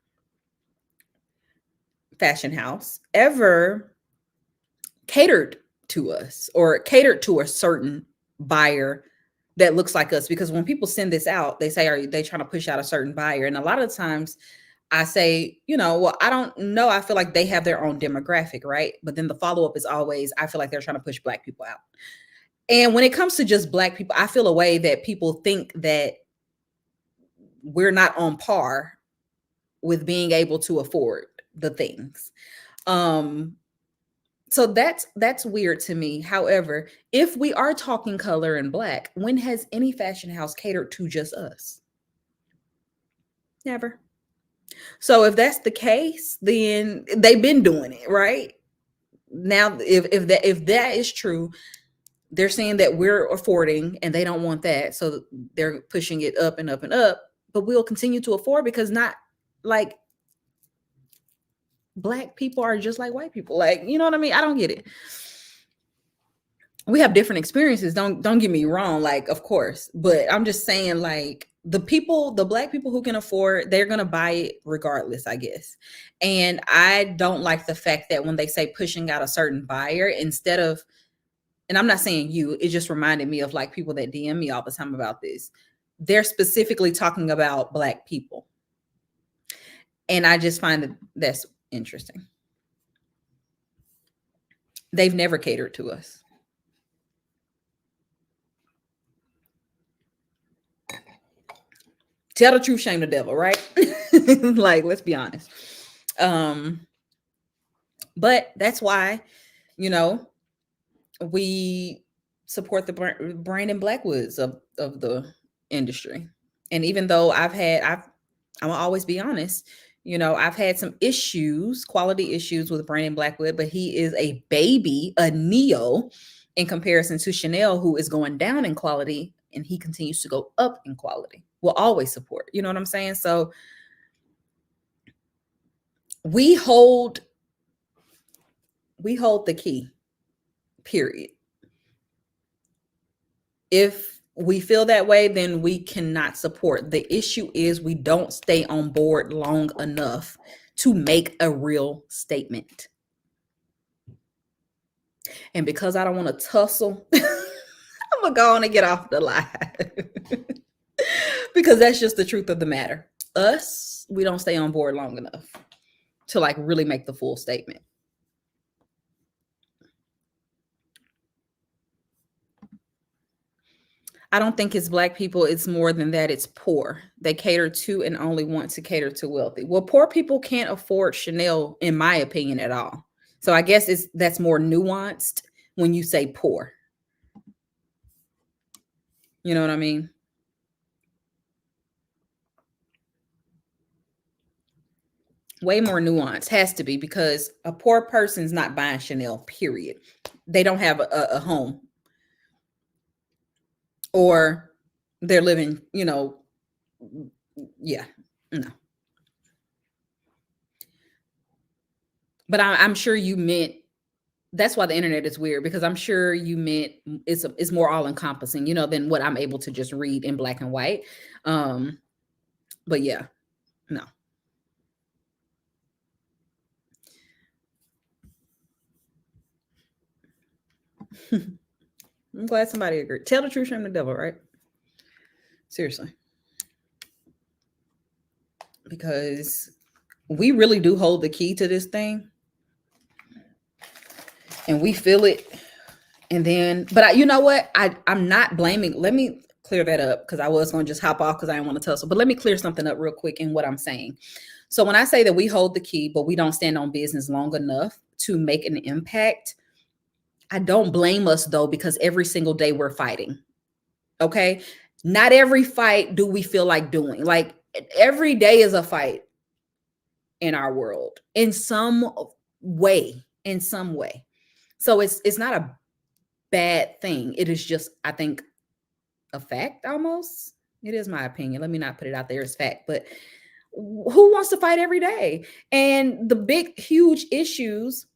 fashion house, ever catered to us or catered to a certain buyer that looks like us? Because when people send this out, they say, are they trying to push out a certain buyer? And a lot of times I say, you know, well, I don't know. I feel like they have their own demographic, right? But then the follow-up is always, I feel like they're trying to push Black people out. And when it comes to just Black people, I feel a way that people think that we're not on par with being able to afford the things. So that's weird to me. However, if we are talking color and Black, when has any fashion house catered to just us? Never. So if that's the case, then they've been doing it, right? Now, if that is true, they're saying that we're affording and they don't want that. So they're pushing it up and up and up, but we'll continue to afford because not like Black people are just like white people. Like, you know what I mean? I don't get it. We have different experiences. Don't get me wrong. Like, of course, but I'm just saying, like, the Black people who can afford, they're going to buy it regardless, I guess. And I don't like the fact that when they say pushing out a certain buyer, instead of, and I'm not saying you, it just reminded me of like people that DM me all the time about this. They're specifically talking about Black people. And I just find that that's interesting. They've never catered to us. Tell the truth, shame the devil, right? Like, let's be honest. But that's why, you know, we support the Brandon Blackwoods of the industry. And even though I'm gonna always be honest, you know, I've had some issues, quality issues with Brandon Blackwood, but he is a baby, a neo in comparison to Chanel, who is going down in quality and he continues to go up in quality. We'll always support, you know what I'm saying? So we hold the key, period. If we feel that way, then we cannot support. The issue is we don't stay on board long enough to make a real statement. And because I don't want to tussle, I'm gonna go on and get off the live. Because that's just the truth of the matter. Us, we don't stay on board long enough to like really make the full statement. I don't think it's Black people. It's more than that. It's poor. They cater to and only want to cater to wealthy. Well, poor people can't afford Chanel, in my opinion, at all. So I guess that's more nuanced. when you say poor. You know what I mean? Way more nuance has to be, because a poor person's not buying Chanel, period. They don't have a home, or they're living, yeah, no. But I'm sure you meant, that's why the internet is weird, because I'm sure you meant it's more all encompassing, than what I'm able to just read in black and white. But yeah, no. I'm glad somebody agreed. Tell the truth, shame the devil, right? Seriously. Because we really do hold the key to this thing, and we feel it. And then, but you know what? I'm not blaming. Let me clear that up, because I was going to just hop off because I didn't want to tussle. But let me clear something up real quick in what I'm saying. So when I say that we hold the key, but we don't stand on business long enough to make an impact, I don't blame us though, because every single day we're fighting. Okay. Not every fight do we feel like doing. Like every day is a fight in our world in some way, So it's not a bad thing. It is just, I think, a fact almost. It is my opinion. Let me not put it out there as fact, but who wants to fight every day? And the big, huge issues,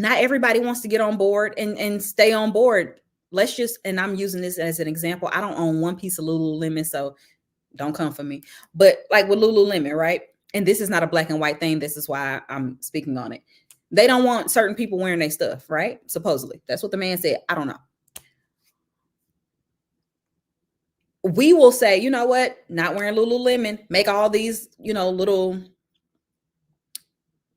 not everybody wants to get on board and stay on board. Let's just, and I'm using this as an example. I don't own one piece of Lululemon, so don't come for me. But like with Lululemon, right? And this is not a black and white thing. This is why I'm speaking on it. They don't want certain people wearing their stuff, right? Supposedly. That's what the man said. I don't know. We will say, you know what? Not wearing Lululemon. Make all these, little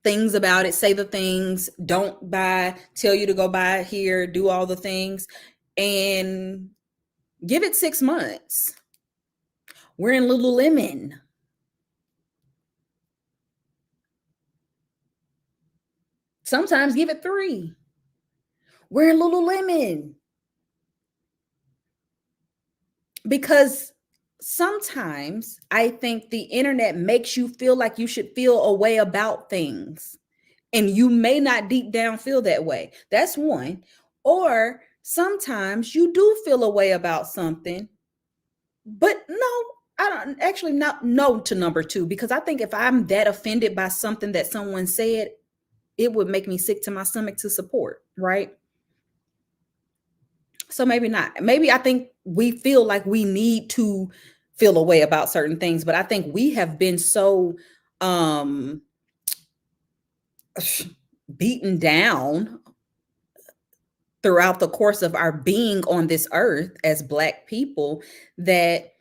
things about it. Say the things. Don't buy. Tell you to go buy it here. Do all the things. And give it 6 months. Wearing Lululemon. Sometimes give it 3. Wearing Lululemon. Because sometimes I think the internet makes you feel like you should feel a way about things, and you may not deep down feel that way. That's one. Or sometimes you do feel a way about something, but no, I don't actually not no to number 2, because I think if I'm that offended by something that someone said, it would make me sick to my stomach to support, right? So maybe not. Maybe I think we feel like we need to feel a way about certain things, but I think we have been so beaten down throughout the course of our being on this earth as Black people that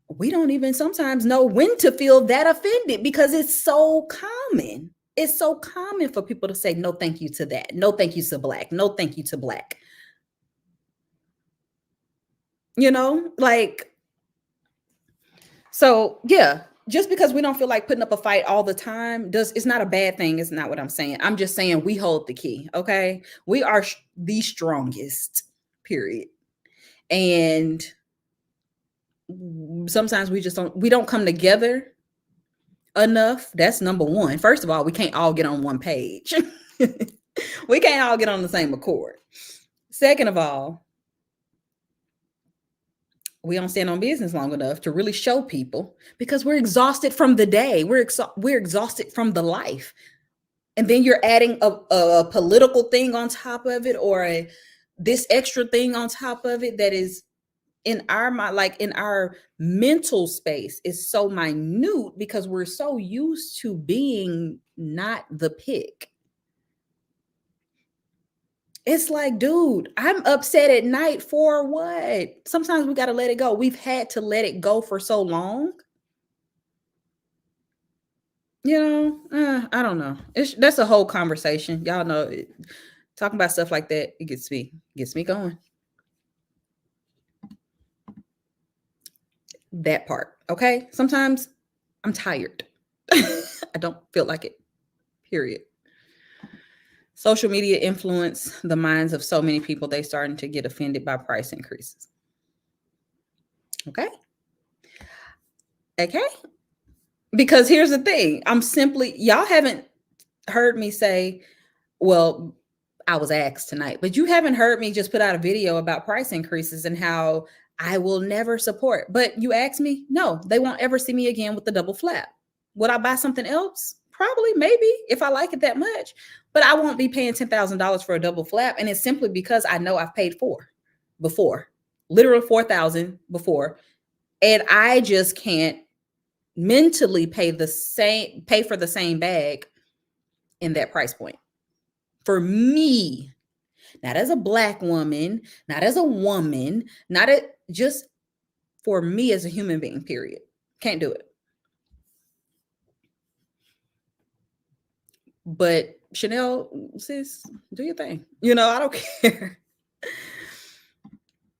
we don't even sometimes know when to feel that offended, because it's so common. It's so common for people to say no thank you to that. No thank you to Black. No thank you to Black. Like, so yeah, just because we don't feel like putting up a fight all the time it's not a bad thing. It's not what I'm saying. I'm just saying we hold the key. Okay. We are the strongest, period. And sometimes we don't come together enough. That's number one. First of all, we can't all get on one page. We can't all get on the same accord. Second of all, we don't stand on business long enough to really show people, because we're exhausted from the day. We're exhausted from the life. And then you're adding a political thing on top of it, or this extra thing on top of it that is in our mind, like in our mental space, is so minute because we're so used to being not the pick. It's like, dude, I'm upset at night for what? Sometimes we got to let it go. We've had to let it go for so long. I don't know. That's a whole conversation. Y'all know, talking about stuff like that, it gets me going. That part. Okay. Sometimes I'm tired. I don't feel like it. Period. Social media influence the minds of so many people, they starting to get offended by price increases. Okay. Okay. Because here's the thing. Y'all haven't heard me say, well, I was asked tonight, but you haven't heard me just put out a video about price increases and how I will never support. But you asked me, no, they won't ever see me again with the double flap. Would I buy something else? Probably, maybe, if I like it that much. But I won't be paying $10,000 for a double flap. And it's simply because I know I've paid before, literally 4,000 before. And I just can't mentally pay for the same bag in that price point. For me, not as a Black woman, not as a woman, just for me as a human being, period. Can't do it. But Chanel, sis, do your thing. I don't care.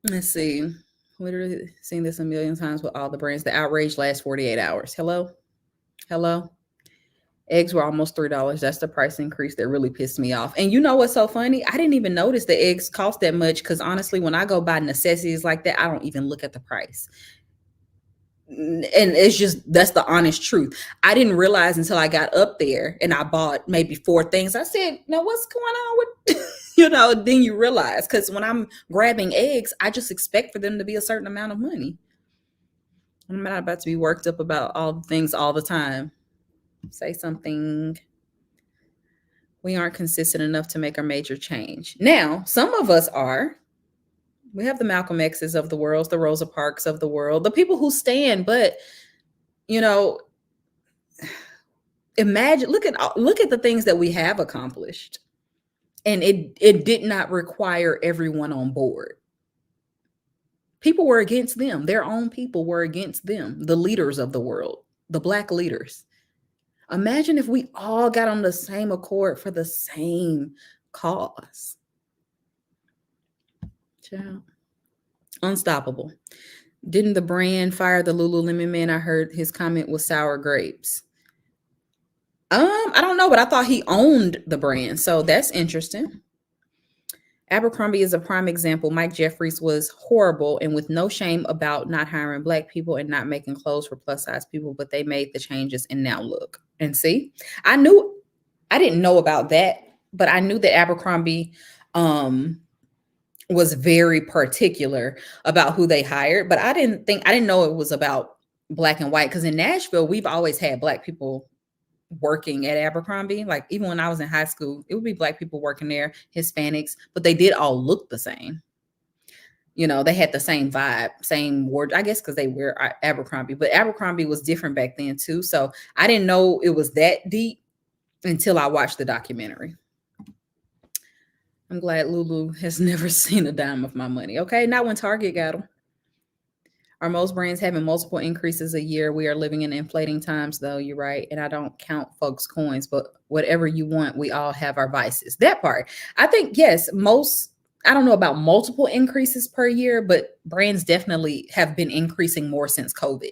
Let's see. Literally seen this a million times with all the brands. The outrage lasts 48 hours. Hello? Eggs were almost $3. That's the price increase that really pissed me off. And you know what's so funny? I didn't even notice the eggs cost that much because honestly, when I go buy necessities like that, I don't even look at the price. And that's the honest truth. I didn't realize until I got up there and I bought maybe 4 things. I said, now what's going on with, then you realize, because when I'm grabbing eggs, I just expect for them to be a certain amount of money. I'm not about to be worked up about all the things all the time. Say something. We aren't consistent enough to make a major change. Now, some of us are. We have the Malcolm X's of the world, the Rosa Parks of the world, the people who stand, but imagine, look at the things that we have accomplished. And it did not require everyone on board. People were against them. Their own people were against them, the leaders of the world, the Black leaders. Imagine if we all got on the same accord for the same cause. Child. Unstoppable. Didn't the brand fire the Lululemon man? I heard his comment was sour grapes. I don't know, but I thought he owned the brand, so that's interesting. Abercrombie is a prime example. Mike Jeffries was horrible and with no shame about not hiring Black people and not making clothes for plus size people, but they made the changes and now look. And see, I didn't know about that, but I knew that Abercrombie was very particular about who they hired, but I didn't know it was about Black and white, because in Nashville, we've always had Black people working at Abercrombie. Like even when I was in high school, it would be Black people working there, Hispanics, but they did all look the same. They had the same vibe, same word, I guess, because they wear Abercrombie, but Abercrombie was different back then too. So I didn't know it was that deep until I watched the documentary. I'm glad Lulu has never seen a dime of my money. Okay, not when Target got them. Are most brands having multiple increases a year? We are living in inflating times, though. You're right. And I don't count folks' coins, but whatever you want, we all have our vices. That part. I think, yes, I don't know about multiple increases per year, but brands definitely have been increasing more since COVID.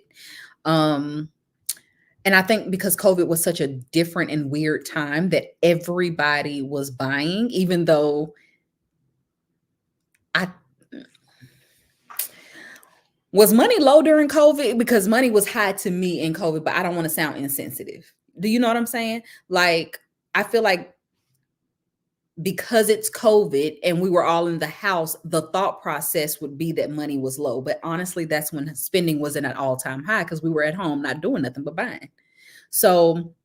And I think because COVID was such a different and weird time that everybody was buying, even though was money low during COVID? Because money was high to me in COVID, but I don't want to sound insensitive. Do you know what I'm saying? Like, I feel like because it's COVID and we were all in the house, the thought process would be that money was low. But honestly, that's when spending was at an all-time high because we were at home not doing nothing but buying. So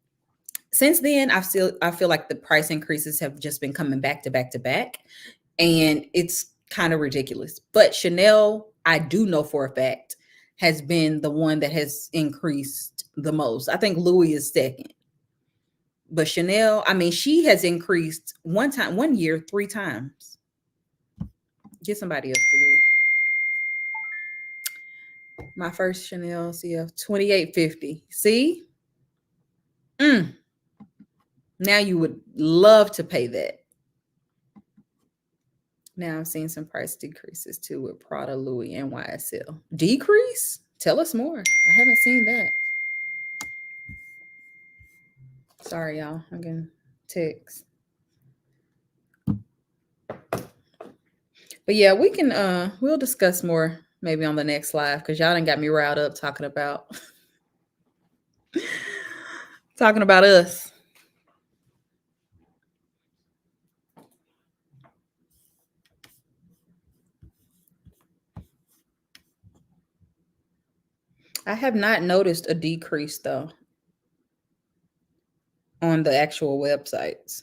since then, I feel like the price increases have just been coming back to back to back. And it's kind of ridiculous. But Chanel, I do know for a fact, has been the one that has increased the most. I think Louis is second. But Chanel, I mean, she has increased one year, 3 times. Get somebody else to do it. My first Chanel CF, $28.50. See? Now you would love to pay that. Now I'm seeing some price decreases too with Prada, Louis, and YSL. Decrease? Tell us more. I haven't seen that. Sorry, y'all. I'm getting texts. But yeah, we can we'll discuss more maybe on the next live because y'all done got me riled up talking about talking about us. I have not noticed a decrease though on the actual websites.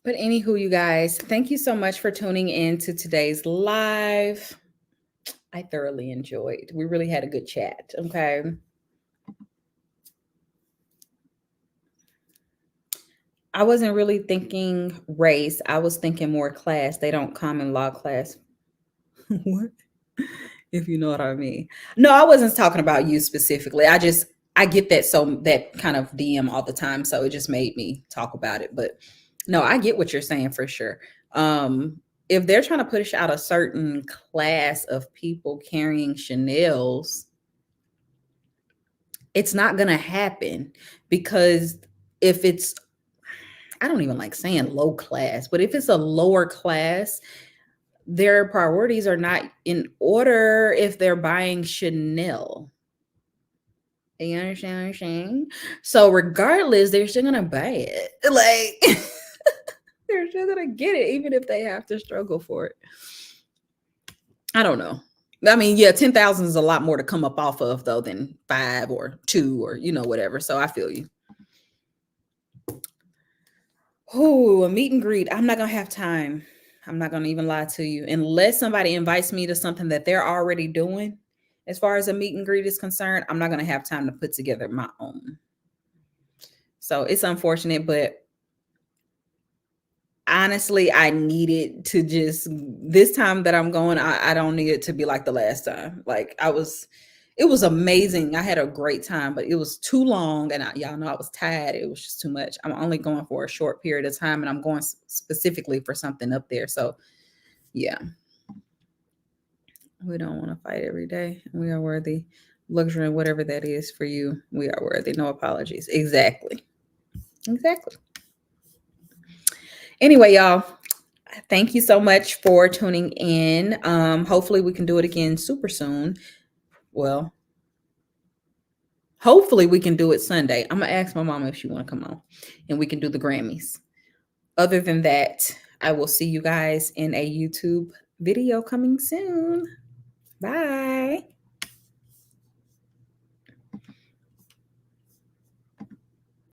But anywho, you guys, thank you so much for tuning in to today's live. I thoroughly enjoyed. We really had a good chat. Okay. I wasn't really thinking race. I was thinking more class. They don't come in law class. What? If you know what I mean. No, I wasn't talking about you specifically. I get that kind of DM all the time, so it just made me talk about it. But no, I get what you're saying for sure. If they're trying to push out a certain class of people carrying Chanel's, it's not gonna happen because if it's I don't even like saying low class, but if it's a lower class, their priorities are not in order if they're buying Chanel. You understand what I'm saying? So regardless, they're still gonna buy it. Like they're still gonna get it, even if they have to struggle for it. I don't know. I mean, yeah, 10,000 is a lot more to come up off of though than 5 or 2 or whatever. So I feel you. Oh, a meet and greet. I'm not gonna have time. I'm not gonna even lie to you. Unless somebody invites me to something that they're already doing, as far as a meet and greet is concerned, I'm not gonna have time to put together my own. So it's unfortunate, but honestly, I needed to just this time that I'm going, I don't need it to be like the last time. Like it was amazing. I had a great time, but it was too long, and y'all know I was tired. It was just too much. I'm only going for a short period of time, and I'm going specifically for something up there. So yeah, we don't want to fight every day. We are worthy. Luxury, whatever that is for you, we are worthy. No apologies. Exactly. Exactly. Anyway, y'all, thank you so much for tuning in. Hopefully we can do it again super soon. Well, hopefully we can do it Sunday. I'm gonna ask my mama if she want to come on and we can do the Grammys. Other than that, I will see you guys in a YouTube video coming soon. Bye.